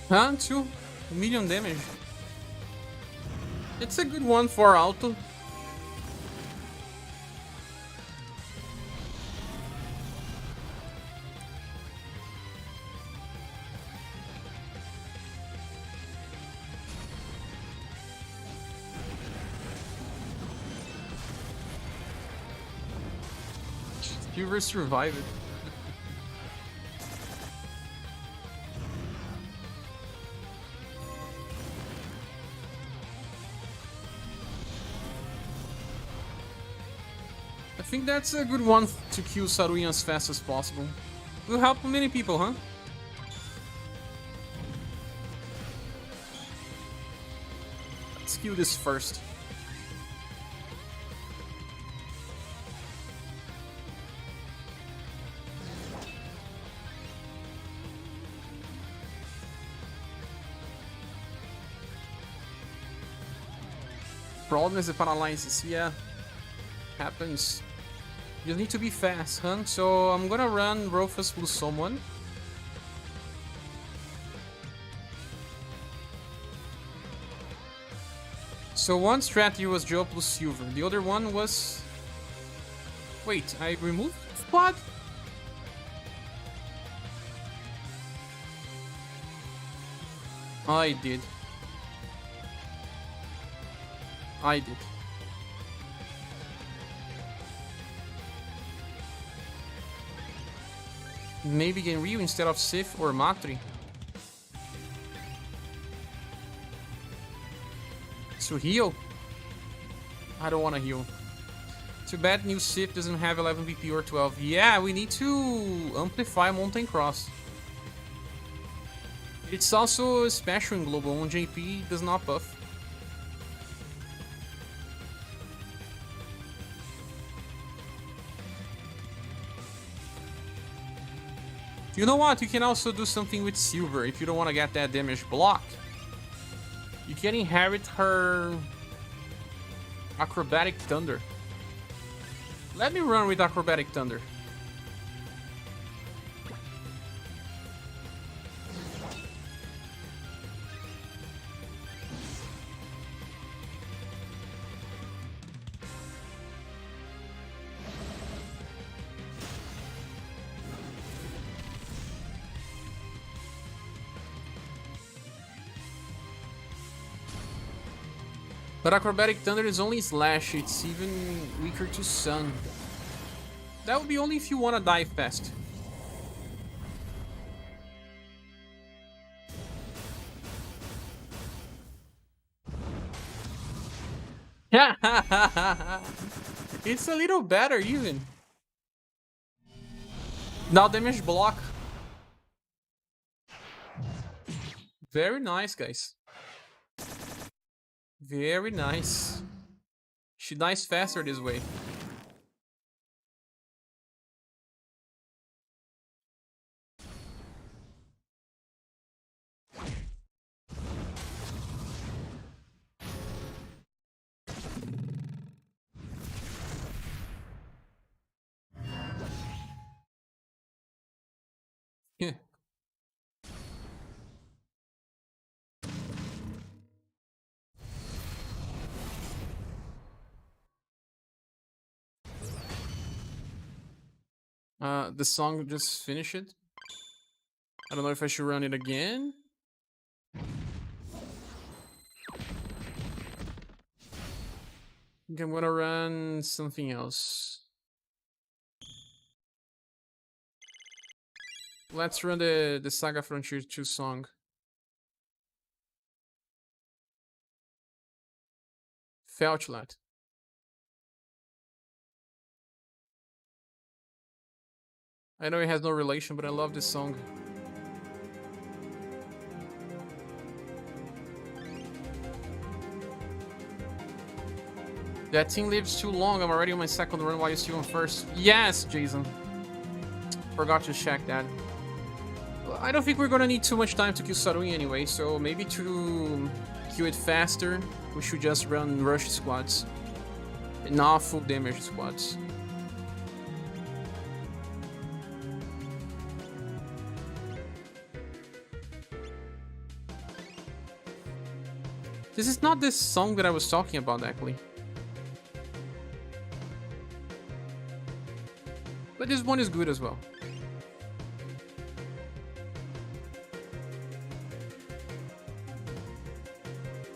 Huh? 2 million damage. It's a good one for auto. UniverSe survive it. I think that's a good one to kill Saruyan as fast as possible. Will help many people, huh? Let's kill this first. Problem is the paralysis, yeah. Happens. You need to be fast, huh? So I'm gonna run Rufus plus someone. So one strategy was Joe plus Silver. The other one was... Wait, I removed squad? I did. Maybe Genryu instead of Sif or Matri. To heal? I don't want to heal. Too bad new Sif doesn't have 11 BP or 12. Yeah, we need to amplify Mountain Cross. It's also special in Global. On JP does not buff. You know what? You can also do something with Silver if you don't want to get that damage block. You can inherit her Acrobatic Thunder. Let me run with Acrobatic Thunder. But Acrobatic Thunder is only slash, it's even weaker to Sun. That would be only if you want to die fast. It's a little better even. Now damage block. Very nice, guys. Very nice. She dies faster this way. Yeah. The song just finished it. I don't know if I should run it again. I think I'm gonna run something else. Let's run the SaGa Frontier 2 song. Felchlat. I know it has no relation, but I love this song. That team lives too long. I'm already on my second run while you're still on first. Yes, Jason. Forgot to check that. I don't think we're gonna need too much time to kill Sarui anyway, so maybe to kill it faster, we should just run rush squads. Not full damage squads. This is not this song that I was talking about, actually. But this one is good as well.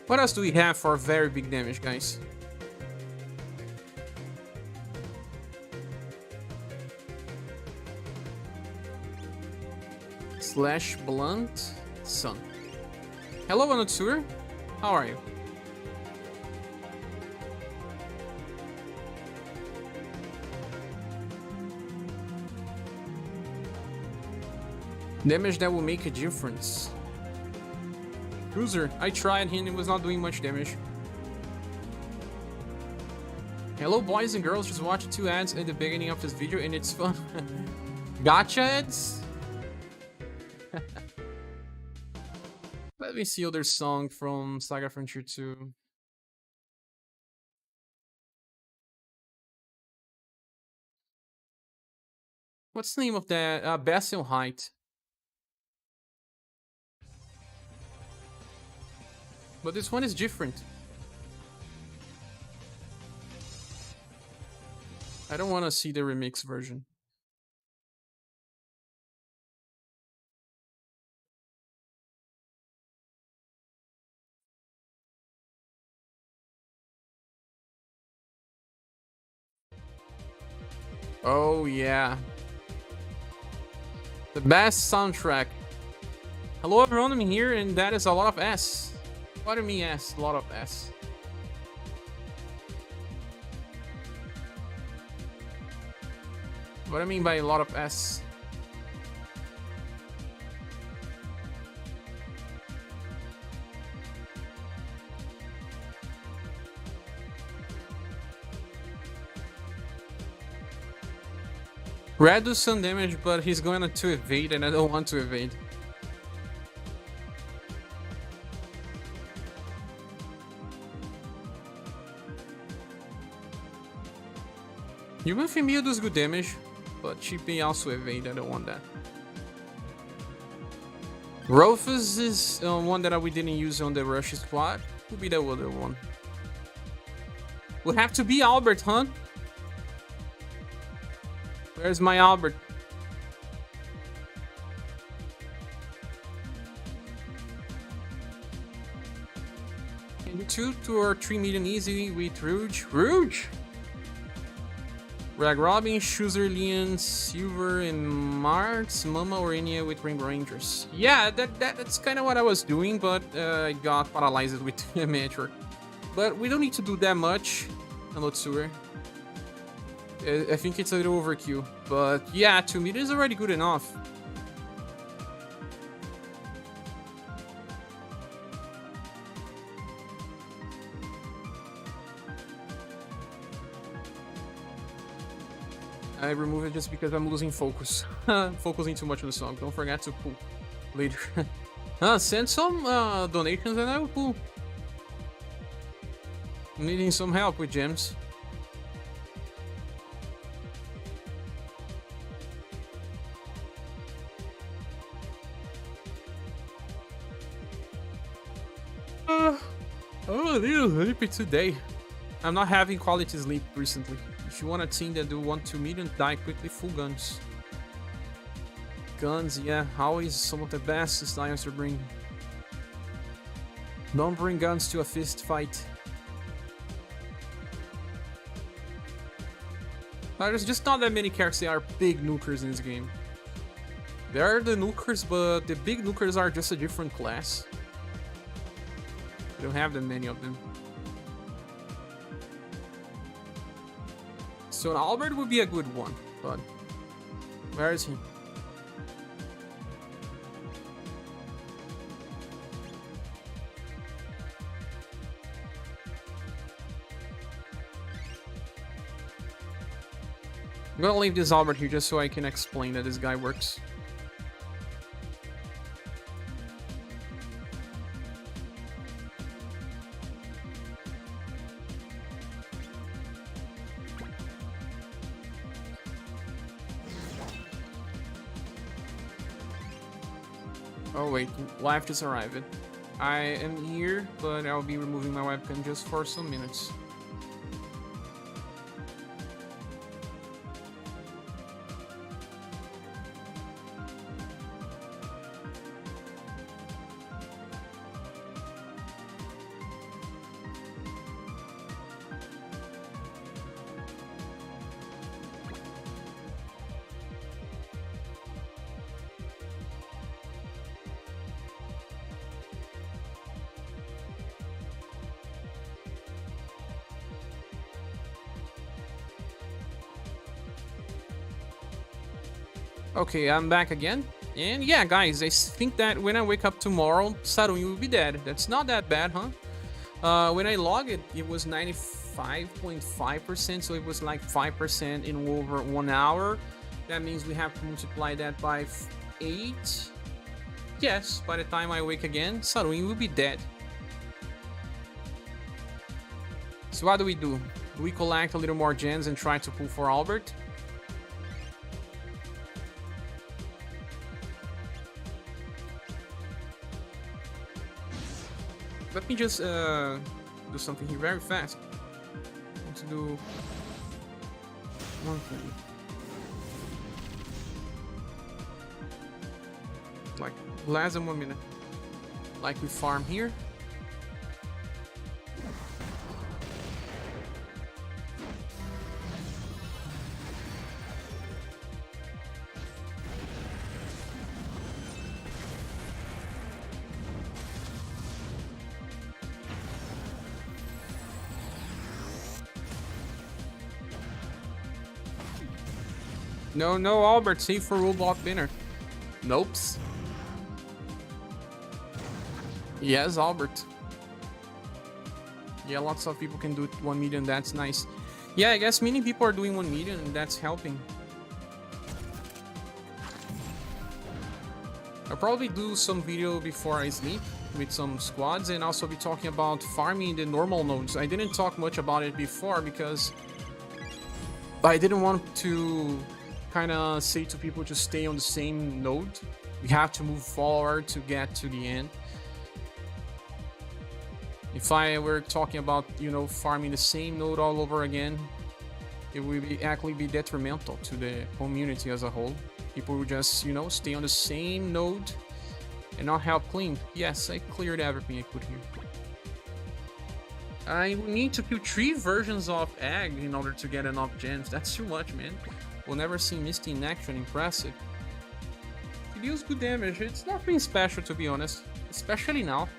What else do we have for very big damage, guys? slash blunt sun. Hello, Anotsur. How are you? Damage that will make a difference. Cruiser, I tried him, it was not doing much damage. Hello boys and girls, just watched 2 ads at the beginning of this video and it's fun. Gotcha ads? Let me see other song from SaGa Frontier 2. What's the name of that? Bastion Height. But this one is different. I don't want to see the remix version. Oh yeah. The best soundtrack. Hello everyone, I'm here and that is a lot of S. What do you mean S? A lot of S. What do I mean by a lot of S? Red does some damage, but he's going to evade and I don't want to evade. Human Female does good damage, but Cheap may also evade, I don't want that. Rufus is one that we didn't use on the Rush squad. Will be the other one. Would have to be Albert, huh? Where's my Albert? Can do 2 or 3 million easy with Rouge. Rouge! Rag Robin, Schuzer, Leon, Silver, and Martz, Mama Orania with Rainbow Rangers. Yeah, that's kind of what I was doing, but I got paralyzed with Metro. But we don't need to do that much. Anotsur. I think it's a little overkill. But yeah, 2 meters is already good enough. I remove it just because I'm losing focus. Focusing too much on the song. Don't forget to pull later. Send some donations and I will pull. I'm needing some help with gems. I'm a little sleepy today. I'm not having quality sleep recently. If you want a team that do 1-2 million, die quickly, full guns. Guns, yeah, always some of the best styles to bring. Don't bring guns to a fist fight. There's just not that many characters that are big nukers in this game. There are the nukers, but the big nukers are just a different class. We don't have that many of them. So Albert would be a good one, but where is he? I'm gonna leave this Albert here just so I can explain that this guy works. Oh wait, live just arrived. I am here, but I'll be removing my webcam just for some minutes. Okay, I'm back again. And yeah, guys, I think that when I wake up tomorrow, Sarumi will be dead. That's not that bad, huh? When I logged it, it was 95.5%, so it was like 5% in over 1 hour. That means we have to multiply that by 8. Yes, by the time I wake again, Sarumi will be dead. So what do? Do we collect a little more gens and try to pull for Albert? Let me just do something here very fast. I want to do one thing. Like less than 1 minute. Like we farm here. No, no, Albert, save for robot winner. Nopes. Yes, Albert. Yeah, lots of people can do 1 million, that's nice. Yeah, I guess many people are doing 1 million and that's helping. I'll probably do some video before I sleep with some squads and also be talking about farming the normal nodes. I didn't talk much about it before because I didn't want to kind of say to people to stay on the same node. We have to move forward to get to the end. If I were talking about, you know, farming the same node all over again, it would actually be detrimental to the community as a whole. People would just, you know, stay on the same node and not help clean. Yes, I cleared everything I could here. I will need to kill 3 versions of egg in order to get enough gems. That's too much, man. We'll never see Misty in action. Impressive. It deals good damage. It's nothing special, to be honest. Especially now.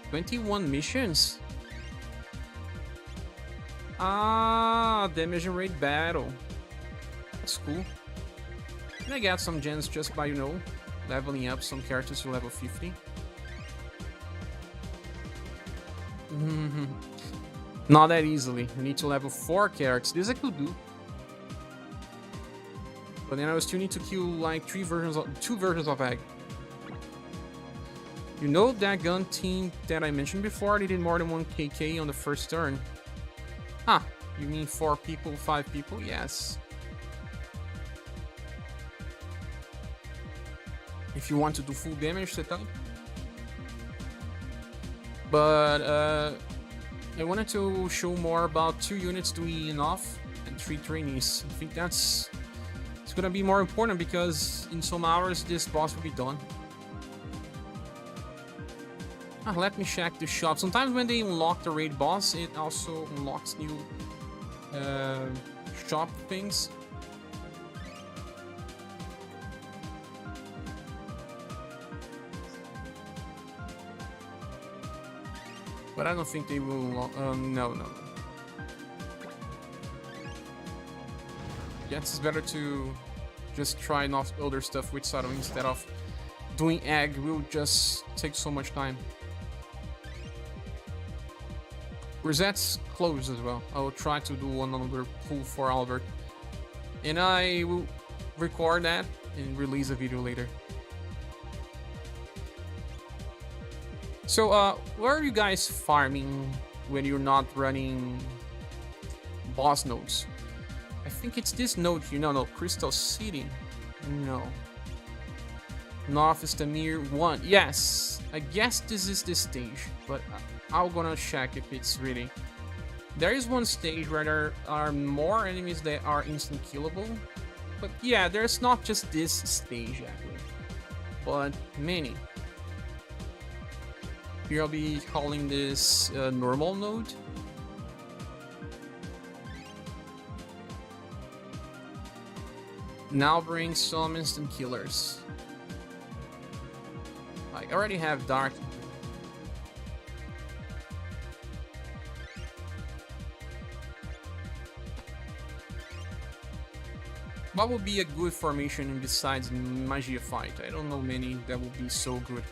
21 missions? Ah, damage and raid battle. That's cool. And I got some gens just by, you know, leveling up some characters to level 50. Not that easily. I need to level 4 characters. This I could do. But then I would still need to kill like 2 versions of egg. You know that gun team that I mentioned before? They did more than 1 KK on the first turn. Huh, you mean 4 people, 5 people? Yes. If you want to do full damage setup. But I wanted to show more about 2 units doing enough and 3 trainees. I think it's gonna be more important because in some hours this boss will be done. Let me check the shop. Sometimes when they unlock the raid boss, it also unlocks new shop things. But I don't think they will unlock. No. Yes, it's better to just try enough other stuff with Sato instead of doing egg. Will just take so much time. Reset's closed as well. I will try to do another pull for Albert. And I will record that and release a video later. So, where are you guys farming when you're not running boss nodes? I think it's this node here. No, Crystal City. No. North is the Mir 1. Yes, I guess this is the stage, but I'm gonna check if it's really. There is one stage where there are more enemies that are instant killable, but yeah, there's not just this stage actually, but many. Here I'll be calling this normal node. Now bring some instant killers. I already have Dark. What would be a good formation besides Magia Fight? I don't know many that would be so good.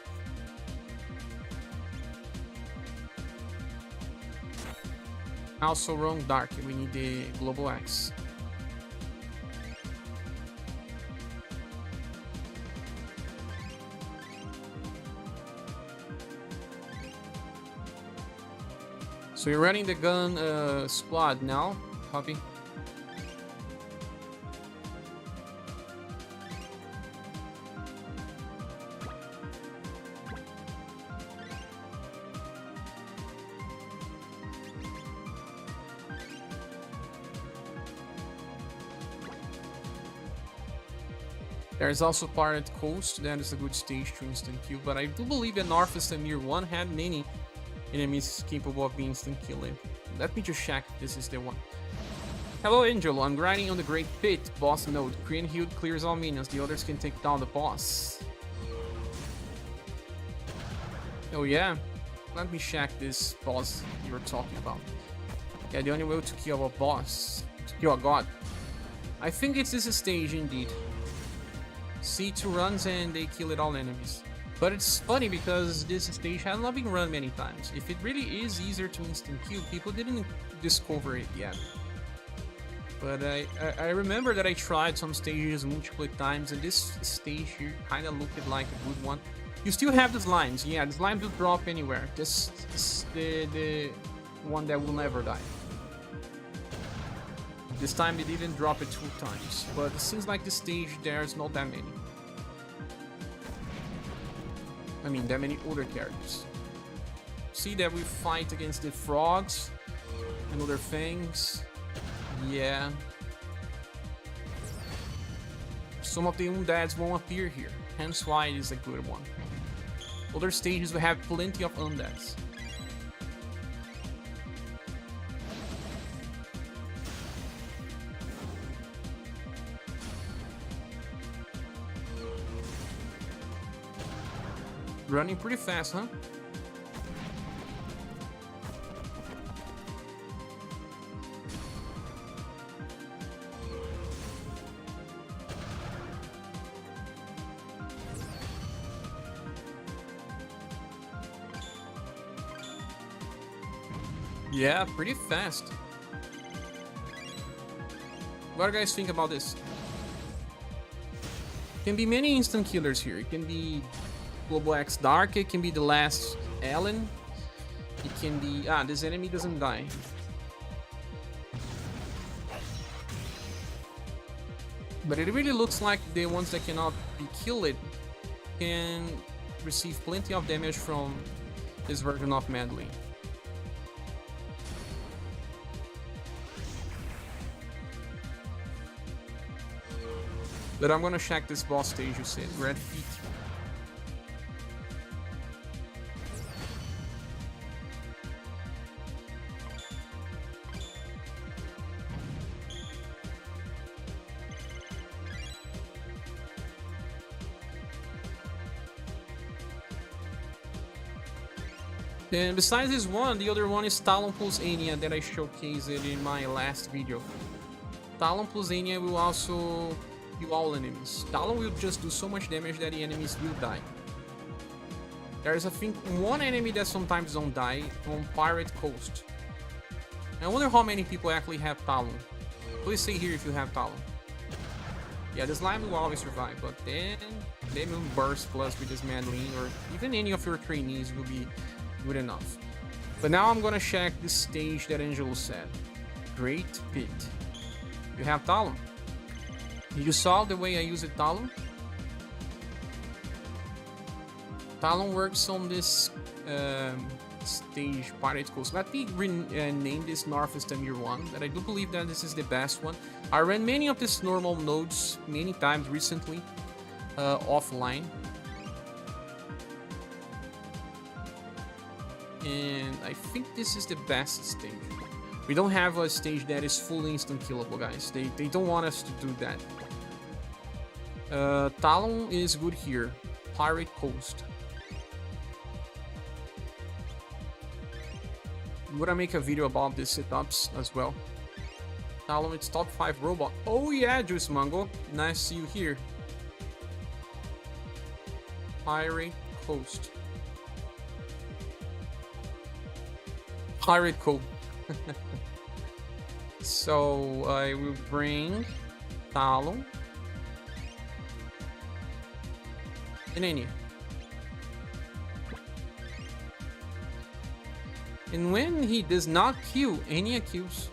Also wrong Dark, we need the Global Axe. So you're running the gun squad now, Poppy? There's also Pirate Coast, that is a good stage to instant kill, but I do believe that Northeast and Year 1 had many enemies capable of being instant killing. Let me just check if this is the one. Hello Angel, I'm grinding on the Great Pit, boss node. Korean Hield clears all minions, the others can take down the boss. Oh yeah? Let me check this boss you're talking about. Yeah, the only way to kill a boss, to kill a god. I think it's this stage indeed. C2 runs and they kill it all enemies. But it's funny because this stage has not been run many times. If it really is easier to instant kill, people didn't discover it yet. But I remember that I tried some stages multiple times, and this stage here kind of looked like a good one. You still have the slimes, yeah, the slimes will drop anywhere. This is the one that will never die. This time they didn't drop it 2 times, but it seems like this stage there's not that many. I mean, that many other characters. See that we fight against the frogs and other things. Yeah. Some of the undeads won't appear here, hence why it is a good one. Other stages will have plenty of undeads. Running pretty fast, huh? Yeah, pretty fast. What do you guys think about this? Can be many instant killers here. It can be Global X Dark, it can be the last Ellen. It can be... this enemy doesn't die. But it really looks like the ones that cannot be killed can receive plenty of damage from this version of Medley. But I'm gonna check this boss stage you said, Red Feet. And besides this one, the other one is Talon plus Anya that I showcased in my last video. Talon plus Anya will also kill all enemies. Talon will just do so much damage that the enemies will die. There's I think one enemy that sometimes don't die on Pirate Coast. I wonder how many people actually have Talon. Please say here if you have Talon. Yeah, the slime will always survive, but then they will burst plus with this Madeline or even any of your trainees will be good enough. But now I'm gonna check this stage that Angelo said. Great Pit. You have Talon. You saw the way I use it, Talon? Talon works on this stage Pirate Coast. Let me name this Northeast Year 1, that I do believe that this is the best one. I ran many of these normal nodes many times recently, offline. And I think this is the best stage. We don't have a stage that is fully instant killable, guys. They don't want us to do that. Talon is good here. Pirate Coast. I'm gonna make a video about these setups as well. Talon, it's top 5 robot. Oh yeah, Juice Mango. Nice to see you here. Pirate Coast. Pirate Cove. So I will bring Talon and Enya. And when he does not kill, Enya kills.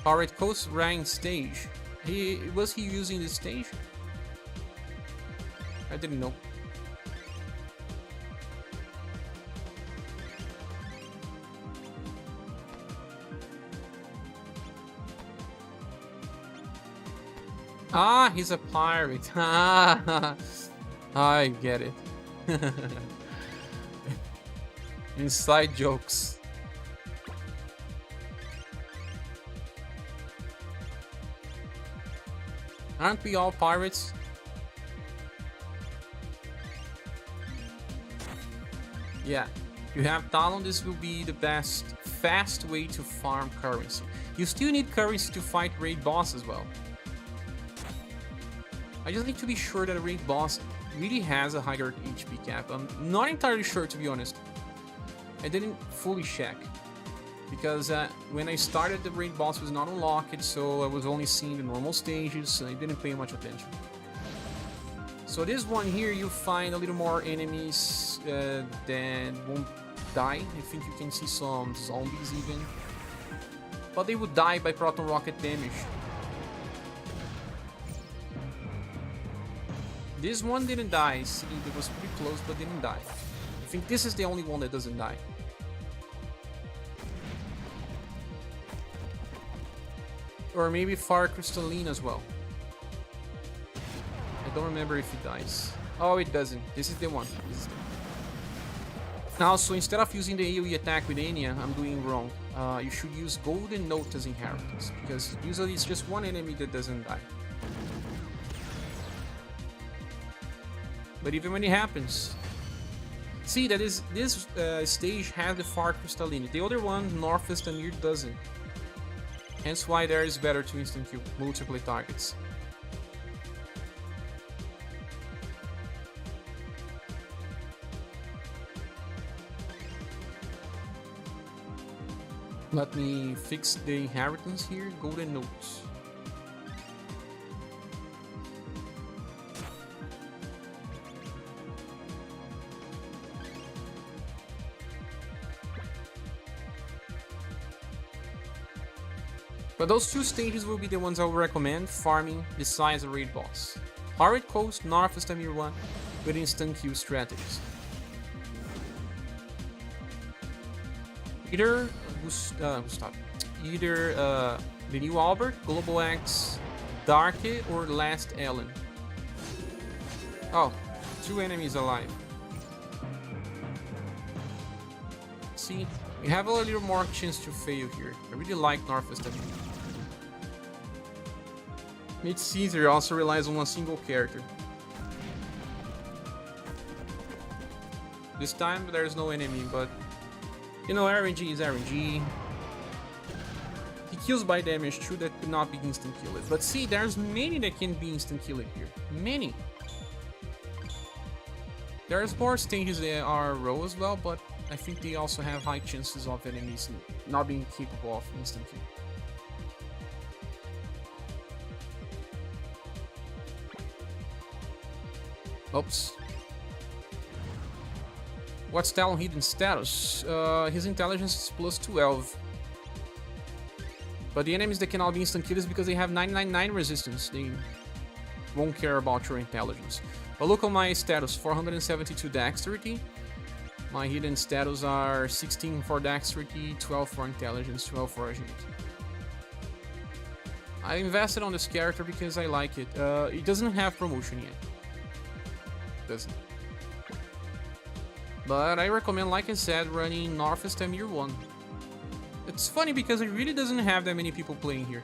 Pirate Coast rank stage. Was he using this stage? I didn't know. Ah, he's a pirate. Ah, I get it. Inside jokes. Aren't we all pirates? Yeah, you have Talon. This will be the best, fast way to farm currency. You still need currency to fight raid boss as well. I just need to be sure that a raid boss really has a higher HP cap. I'm not entirely sure, to be honest. I didn't fully check. Because when I started, the raid boss was not unlocked, so I was only seeing the normal stages, so I didn't pay much attention. So this one here, you find a little more enemies that won't die. I think you can see some zombies even. But they would die by proton rocket damage. This one didn't die. See, it was pretty close, but didn't die. I think this is the only one that doesn't die. Or maybe Far Crystalline as well. I don't remember if it dies. Oh, it doesn't. This is the one. This is the one. Now, so instead of using the AoE attack with Enya, I'm doing wrong. You should use Golden Note as inheritance, because usually it's just one enemy that doesn't die. But even when it happens... See, that is this stage has the Far Crystalline. The other one, Northwest Amir, doesn't. Hence why there is better to instant kill multiple targets. Let me fix the inheritance here. Golden Notes. But those two stages will be the ones I will recommend farming besides the raid boss. Pirate Coast, Northwest Amir 1 with instant kill strategies. Either the new Albert, Global X, Darky, or Last Ellen. Oh, 2 enemies alive. See, you have a little more chance to fail here. I really like Northwest Amir. Mid Caesar also relies on a single character. This time there's no enemy, but you know, RNG is RNG. He kills by damage too, that could not be instant killed. But see, there's many that can be instant killed here. Many. There's more stages that are raw as well, but I think they also have high chances of enemies not being capable of instant kill. Oops. What's Talon hidden status? His intelligence is plus 12. But the enemies that cannot be instant killed is because they have 999 resistance. They won't care about your intelligence. But look at my status, 472 dexterity. My hidden status are 16 for dexterity, 12 for intelligence, 12 for agility. I invested on this character because I like it. It doesn't have promotion yet. Doesn't. But I recommend, like I said, running Northwest Amir 1. It's funny because it really doesn't have that many people playing here.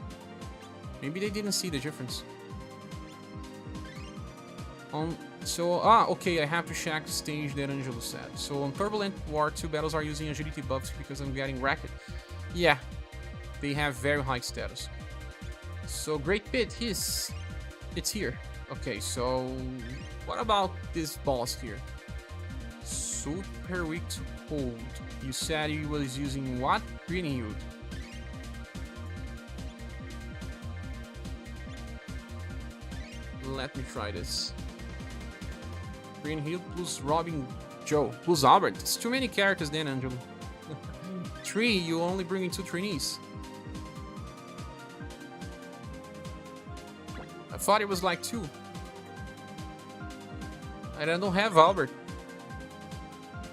Maybe they didn't see the difference. Okay, I have to check the stage that Angelo said. So on Turbulent War, 2 battles are using agility buffs because I'm getting wrecked. Yeah. they have very high status. So Great Pit, it's here. Okay, so what about this boss here? Super weak to cold. You said he was using what? Green Hill. Let me try this. Green Hill plus Robin Joe plus Albert. It's too many characters then, Angelo. 3, you only bring in 2 trainees. I thought it was like 2. And I don't have Albert.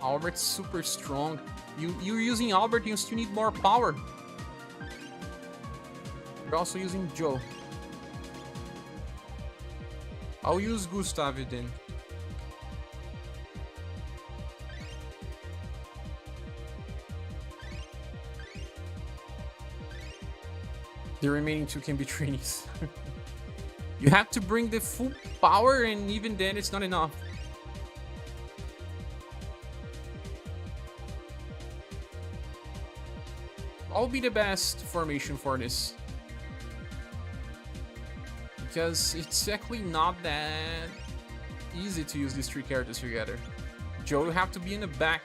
Albert's super strong. You're using Albert, you still need more power. You're also using Joe. I'll use Gustavo then. The remaining 2 can be trainees. You have to bring the full power, and even then it's not enough. What will be the best formation for this? Because it's actually not that easy to use these 3 characters together. Joe will have to be in the back.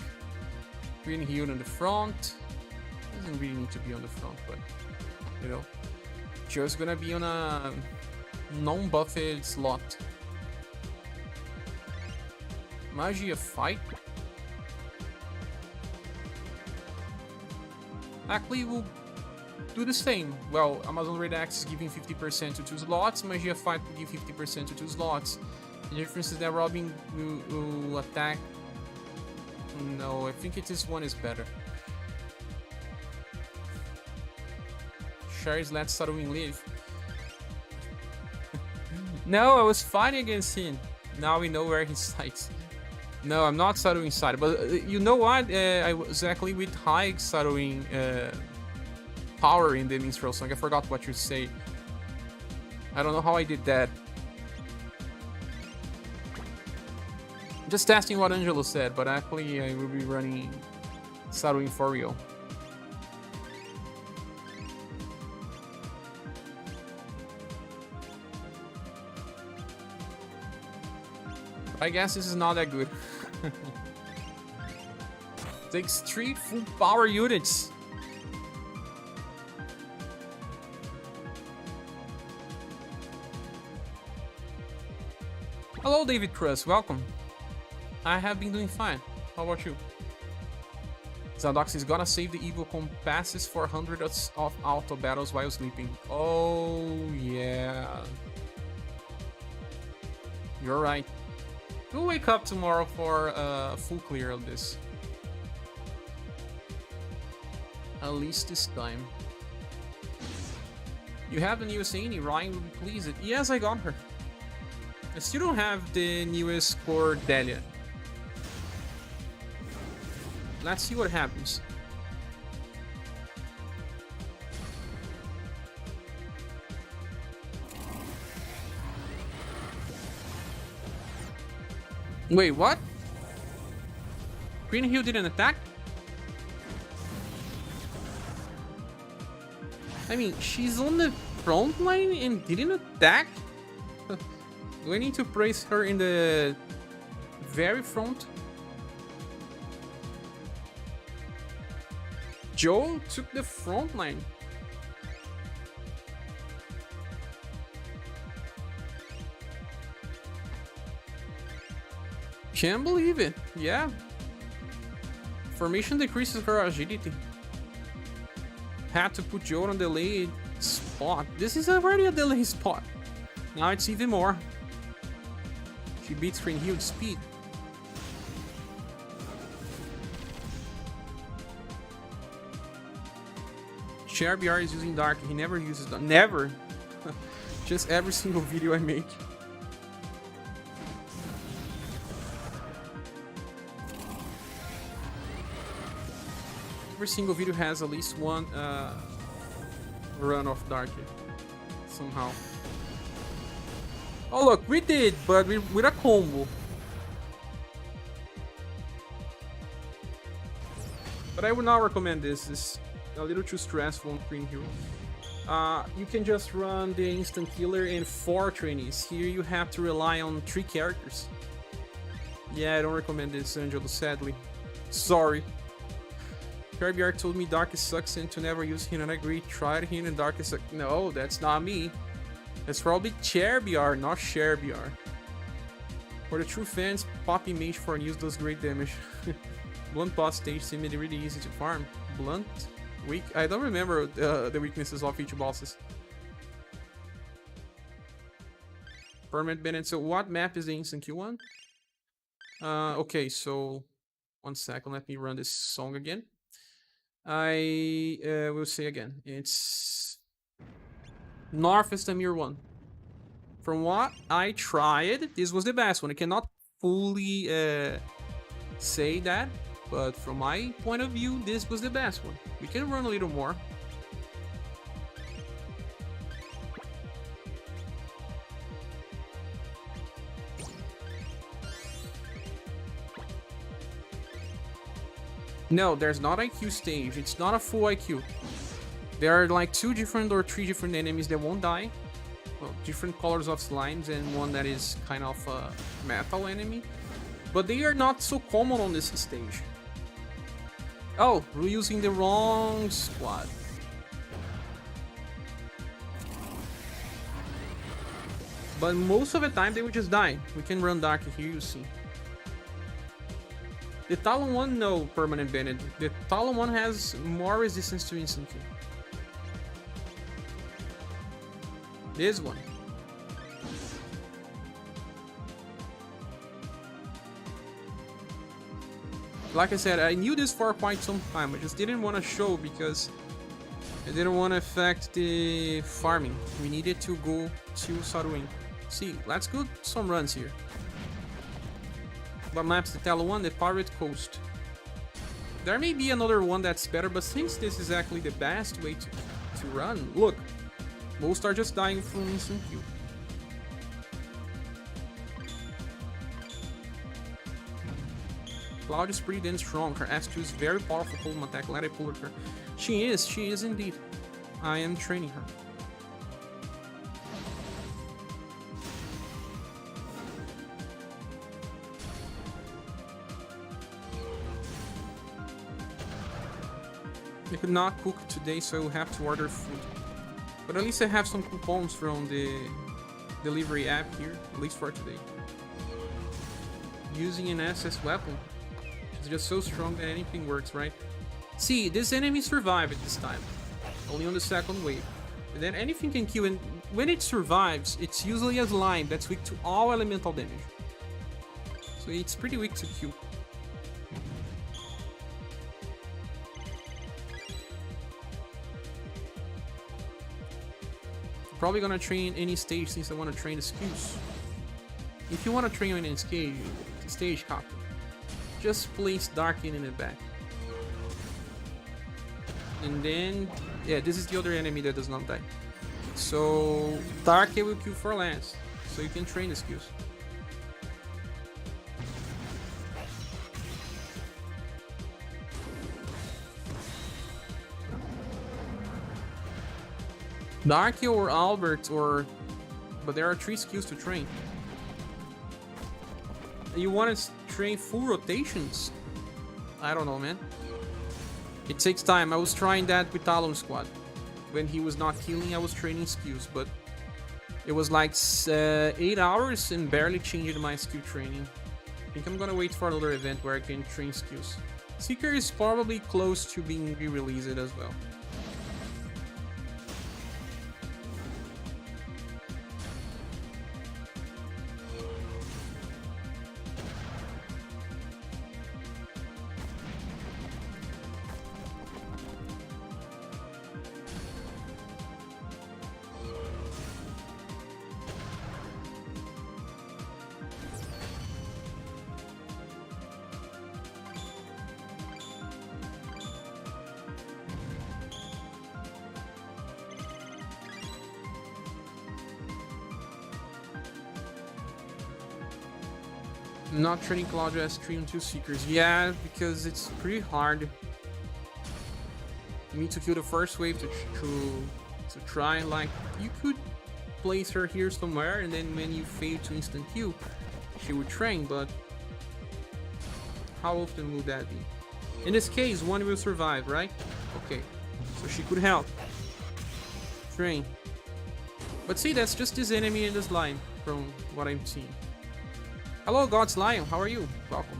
Green Hill in the front. Doesn't really need to be on the front, but you know. Joe's gonna be on a non-buffed slot. Magia fight. Actually, we'll do the same. Well, Amazon Redux is giving 50% to 2 slots. Magia fight will give 50% to 2 slots. The difference is that Robin will attack. No, I think this one is better. Sherry's let Sarwin live. No, I was fighting against him. Now we know where he sides. No, I'm not Sarwin side. But you know what? I was actually with high Sarwin power in the Minstrel song. I forgot what you say. I don't know how I did that. Just testing what Angelo said, but actually I will be running Sarwin for real. I guess this is not that good. Takes 3 full power units. Hello, David Cruz. Welcome. I have been doing fine. How about you? Zadox is gonna save the evil compasses for hundreds of auto battles while sleeping. Oh, yeah. You're right. We'll wake up tomorrow for a full clear of this. At least this time. You have the newest Annie, Ryan will be pleased. Yes, I got her. I still don't have the newest Cordelia. Let's see what happens. Wait, what? Green Hill didn't attack? I mean, she's on the front line and didn't attack? Do I need to place her in the very front? Joe took the front line. Can't believe it. Yeah. Formation decreases her agility. Had to put Joe on a delayed spot. This is already a delayed spot. Now it's even more. She beats Green Hill speed. ScherBR is using Dark. He never uses Dark. Never. Just every single video I make. Every single video has at least one run of Dark somehow. Oh look, we did, but with a combo. But I would not recommend this. a little too stressful on Green Hero. You can just run the instant killer and 4 trainees. Here you have to rely on 3 characters. Yeah, I don't recommend this, Angelo, sadly. Sorry. ScherBR told me Darkest sucks and to never use him, and I agree. Tried him and Darkest sucks. No, that's not me. That's probably ScherBR, not ScherBR. For the true fans, Poppy Mage for use does great damage. Blunt boss stage seemed really easy to farm. Blunt? Weak? I don't remember the weaknesses of each bosses. Permanent Bennett. So what map is the instant Q1? Okay, so 1 second, let me run this song again. I will say again, it's North Estamir 1. From what I tried, this was the best one. I cannot fully say that, but from my point of view, this was the best one. We can run a little more. No, there's not IQ stage. It's not a full IQ. There are like 2 different or 3 different enemies that won't die. Well, different colors of slimes and one that is kind of a metal enemy. But they are not so common on this stage. Oh, we're using the wrong squad. But most of the time they will just die. We can run Dark here, you see. The Talon one, no, Permanent Bennett. The Talon one has more resistance to instant kill. This one. Like I said, I knew this for quite some time. I just didn't want to show because I didn't want to affect the farming. We needed to go to Saruin. See, let's go some runs here. What map's the Talon one? The Pirate Coast. There may be another one that's better, but since this is actually the best way to run, look, most are just dying from instant kill. Cloud is pretty damn strong. Her S2 is very powerful full attack. Let it pull her. She is indeed. I am training her. I could not cook today, so I will have to order food. But at least I have some coupons from the delivery app here, at least for today. Using an SS weapon. It's just so strong that anything works, right? See, this enemy survived this time. Only on the second wave. And then anything can kill, and when it survives, it's usually a slime that's weak to all elemental damage. So it's pretty weak to kill. Probably gonna train any stage since I want to train the skills. If you want to train on any stage, copy. Just place Darkin in the back. And then, yeah, this is the other enemy that does not die. So Darkin will kill for last, so you can train the skills. Darky or Albert but there are 3 skills to train. You want to train full rotations? I don't know, man. It takes time. I was trying that with Talon Squad. When he was not healing, I was training skills, but it was like 8 hours and barely changed my skill training. I think I'm gonna wait for another event where I can train skills. Seeker is probably close to being re-released as well. Not training Claudia as 3 on 2 Seekers. Yeah, because it's pretty hard. You need to kill the first wave to try, like, you could place her here somewhere, and then when you fail to instant kill, she would train, but how often would that be? In this case, one will survive, right? Okay, so she could help. Train. But see, that's just this enemy and this lion, from what I'm seeing. Hello, God's Lion, how are you? Welcome.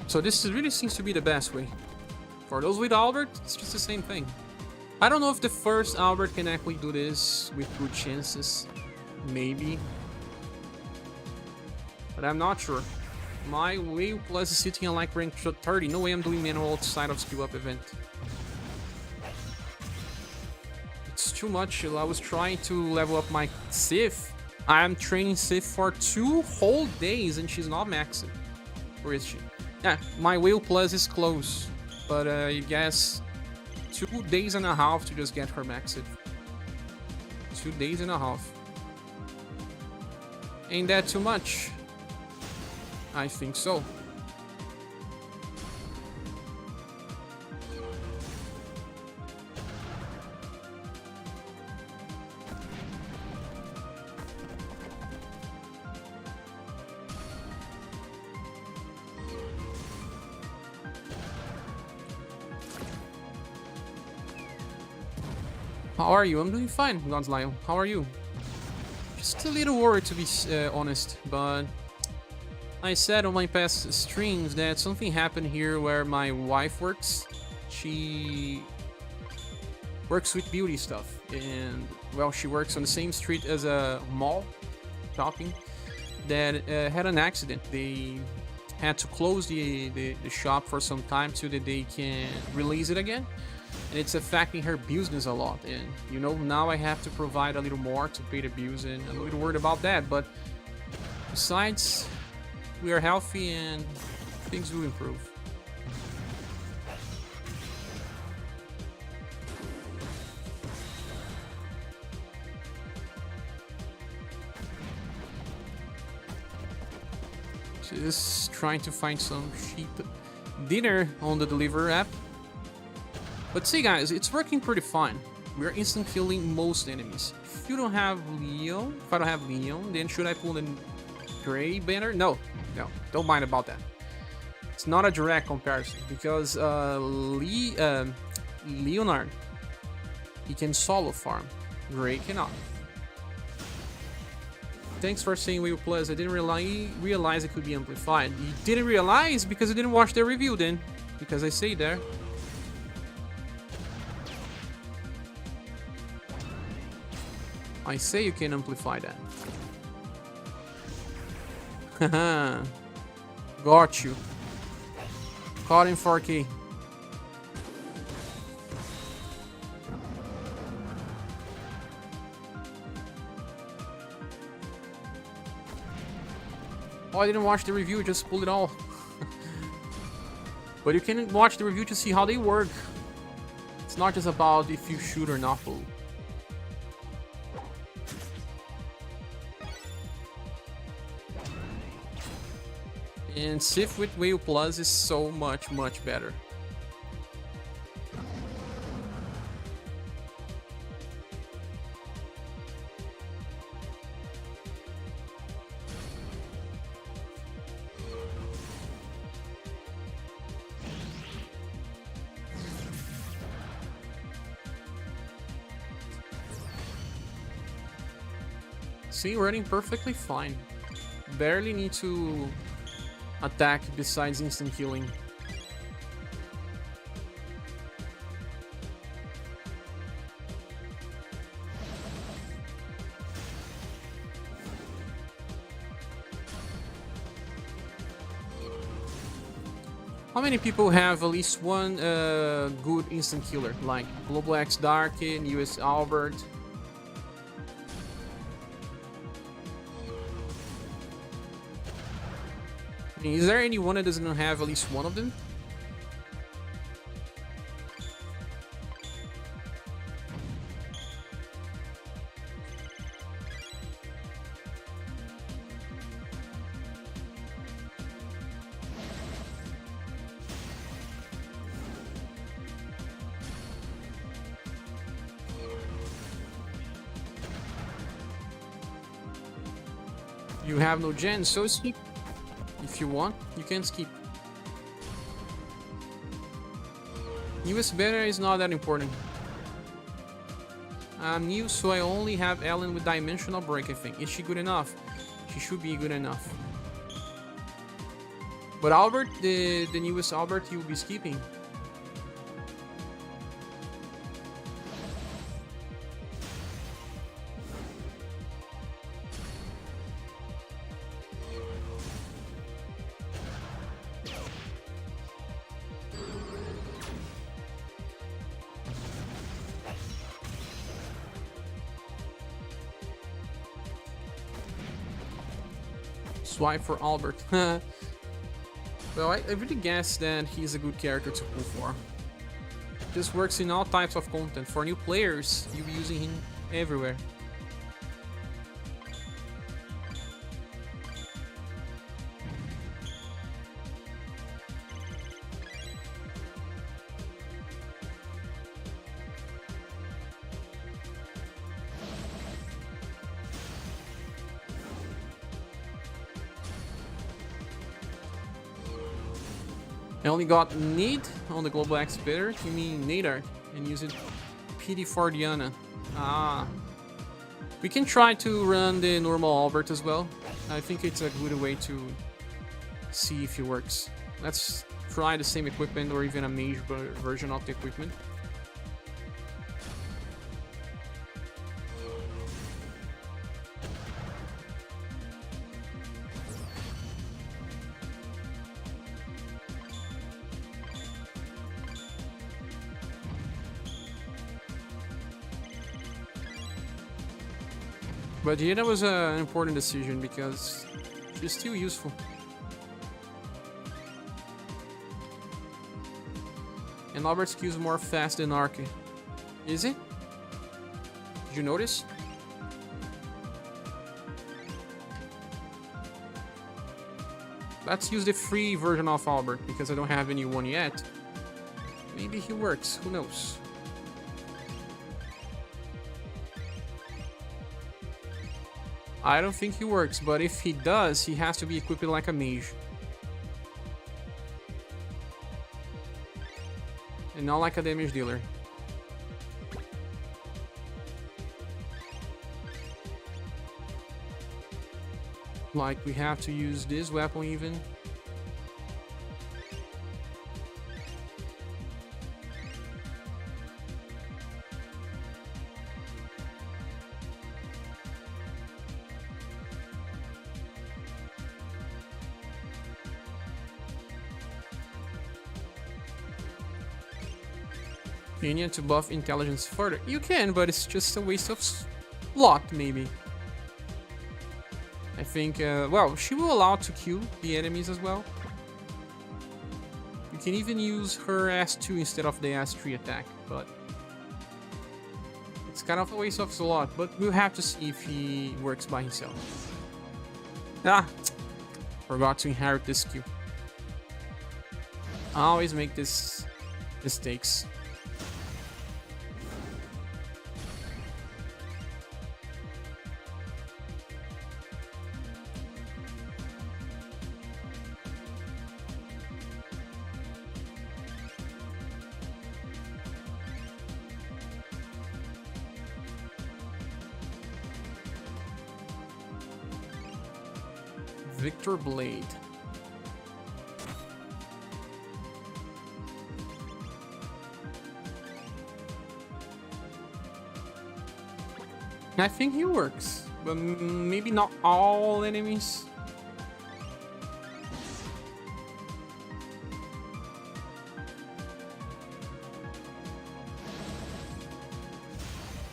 So this really seems to be the best way. For those with Albert, it's just the same thing. I don't know if the first Albert can actually do this with good chances. Maybe. But I'm not sure. My Wave Plus is sitting on like rank 30. No way I'm doing manual outside of skill up event. It's too much. I was trying to level up my Sif. I'm training Sif for 2 whole days and she's not maxed. Where is she? Yeah, my Whale Plus is close, but I guess 2 days and a half to just get her maxed. 2 days and a half. Ain't that too much? I think so. How are you? I'm doing fine, God's Lion. How are you? Just a little worried, to be honest, but I said on my past streams that something happened here where my wife works. She works with beauty stuff, and well, she works on the same street as a mall shopping that had an accident. They had to close the shop for some time so that they can release it again. And it's affecting her business a lot, and you know, now I have to provide a little more to pay the bills, and I'm a little worried about that. But besides, we are healthy and things will improve. So just trying to find some cheap dinner on the Deliver app. But see, guys, it's working pretty fine. We're instant killing most enemies. If you don't have Leon, if I don't have Leon, then should I pull the gray banner? No, don't mind about that. It's not a direct comparison because Leonard, he can solo farm. Gray cannot. Thanks for saying Wheel Plus. I didn't realize it could be amplified. You didn't realize because you didn't watch the review then, because I say there. I say you can amplify that. Haha. Got you. Caught in 4K. Oh, I didn't watch the review, just pulled it all. But you can watch the review to see how they work. It's not just about if you shoot or not pull. And Sif with Whale Plus is so much better. See, running perfectly fine. Barely need to attack besides instant killing. How many people have at least one good instant killer, like Global X Darkin, US Albert? I mean, is there anyone that doesn't have at least one of them? You have no gen, so skip. If you want, you can skip. Newest beta is not that important. I'm new, so I only have Ellen with Dimensional Break, I think. Is she good enough? She should be good enough. But Albert, the newest Albert, he will be skipping. Swipe for Albert. Well, I really guess that he's a good character to pull for. Just works in all types of content. For new players, you'll be using him everywhere. I only got need on the global expeditor. You mean Nadar, and use it PD for Diana. Ah. We can try to run the normal Albert as well. I think it's a good way to see if it works. Let's try the same equipment or even a mage version of the equipment. But yeah, that was an important decision because she's still useful. And Albert's Q is more fast than Arky. Is it? Did you notice? Let's use the free version of Albert because I don't have anyone yet. Maybe he works, who knows? I don't think he works, but if he does, he has to be equipped like a mage. And not like a damage dealer. Like, we have to use this weapon even. You need to buff intelligence further. You can, but it's just a waste of slot, maybe. I think, well, she will allow to kill the enemies as well. You can even use her S2 instead of the S3 attack, but it's kind of a waste of slot, but we'll have to see if he works by himself. Ah, forgot to inherit this skill. I always make this mistakes. Victor Blade. I think he works, but maybe not all enemies.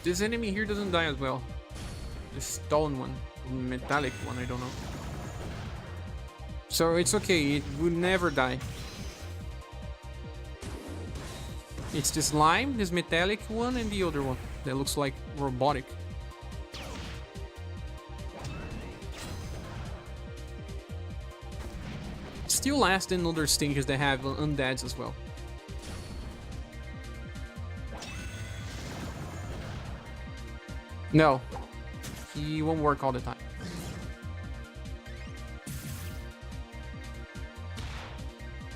This enemy here doesn't die as well. The stone one, metallic one, I don't know. So it's okay, it would never die. It's this slime, this metallic one, and the other one that looks like robotic. Still less than other stages that have undeads as well. No, he won't work all the time.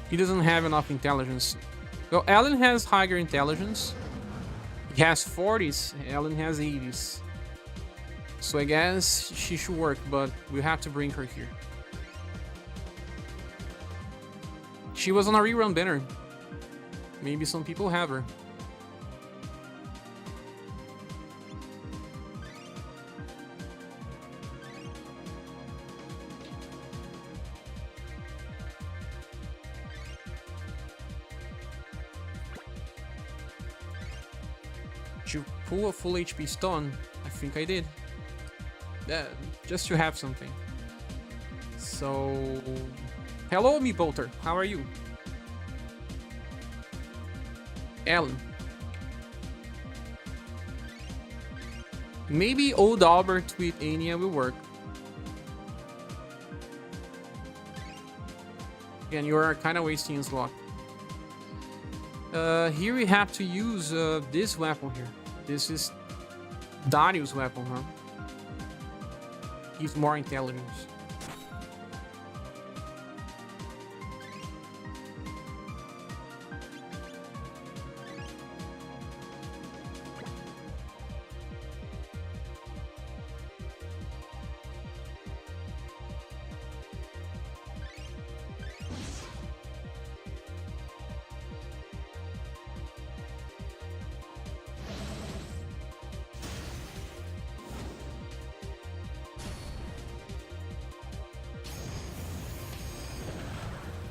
He doesn't have enough intelligence. Well, Alan has higher intelligence. He has 40s, Alan has 80s. So I guess she should work, but we have to bring her here. She was on a rerun banner. Maybe some people have her. To pull a full HP stun, I think I did. Just to have something. So, hello, me Bolter. How are you? Alan. Maybe Old Albert with Anya will work. Again, you are kind of wasting a slot. Here we have to use this weapon here. This is Dario's weapon, huh? He's more intelligence.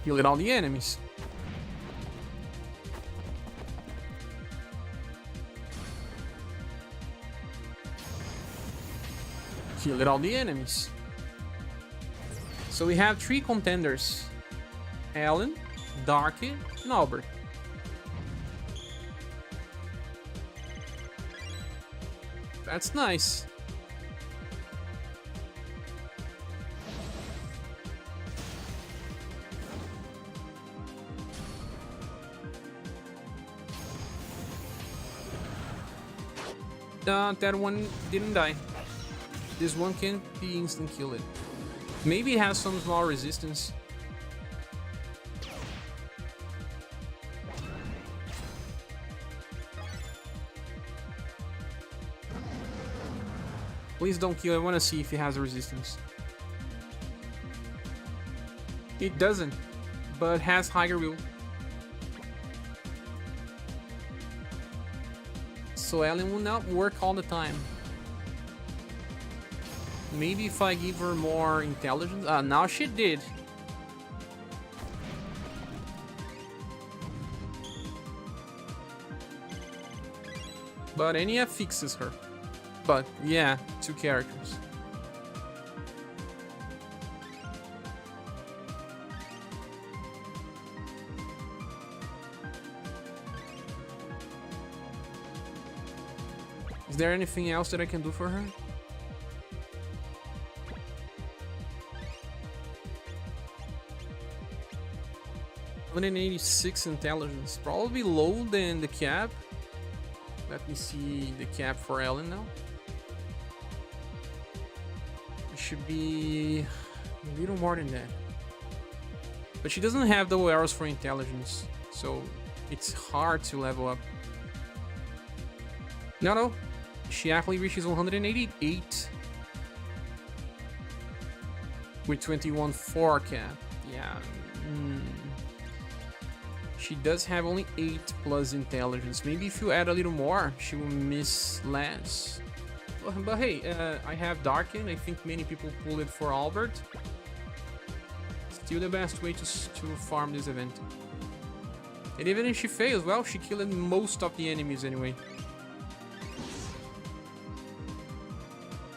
Heal all the enemies. Heal all the enemies. So we have 3 contenders. Alan, Darky, and Albert. That's nice. That one didn't die. This one can be instant killed. Maybe it has some small resistance. Please don't kill. I want to see if it has a resistance. It doesn't, but has higher will. So Ellen will not work all the time. Maybe if I give her more intelligence. Now she did. But Enya fixes her. But yeah, 2 characters. Is there anything else that I can do for her? $186 intelligence, probably low than the cap. Let me see the cap for Ellen now. It should be a little more than that. But she doesn't have the arrows for intelligence, so it's hard to level up. No. She actually reaches 188 with 21.4 cap. Yeah. She does have only 8 plus intelligence. Maybe if you add a little more, she will miss less. But hey, I have Darken. I think many people pull it for Albert. Still the best way to farm this event. And even if she fails, well, she killed most of the enemies anyway.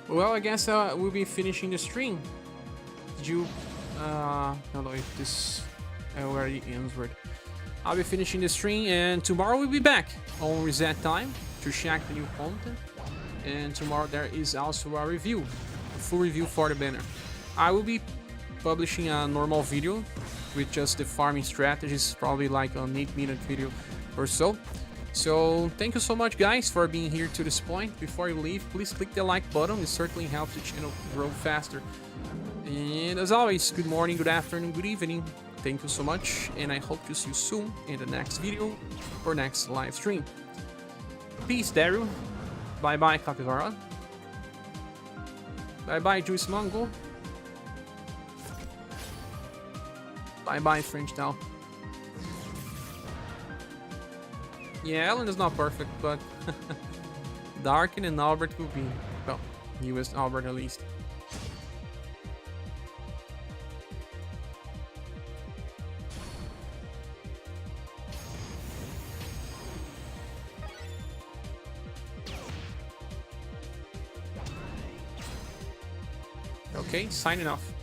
Well, I guess we'll be finishing the stream. Did you I don't know if this already answered. I'll be finishing the stream, and tomorrow we'll be back on reset time to check the new content. And tomorrow there is also a review, a full review for the banner. I will be publishing a normal video with just the farming strategies, probably like an 8-minute video or so. So thank you so much, guys, for being here to this point. Before you leave, please click the like button. It certainly helps the channel grow faster. And as always, good morning, good afternoon, good evening. Thank you so much, and I hope to see you soon in the next video or next live stream. Peace, Daru. Bye-bye, Capivara. Bye-bye, Juice Mango. Bye-bye, French Town. Yeah, Ellen is not perfect, but Darkin and Albert will be, well, US Albert at least. Okay, signing off.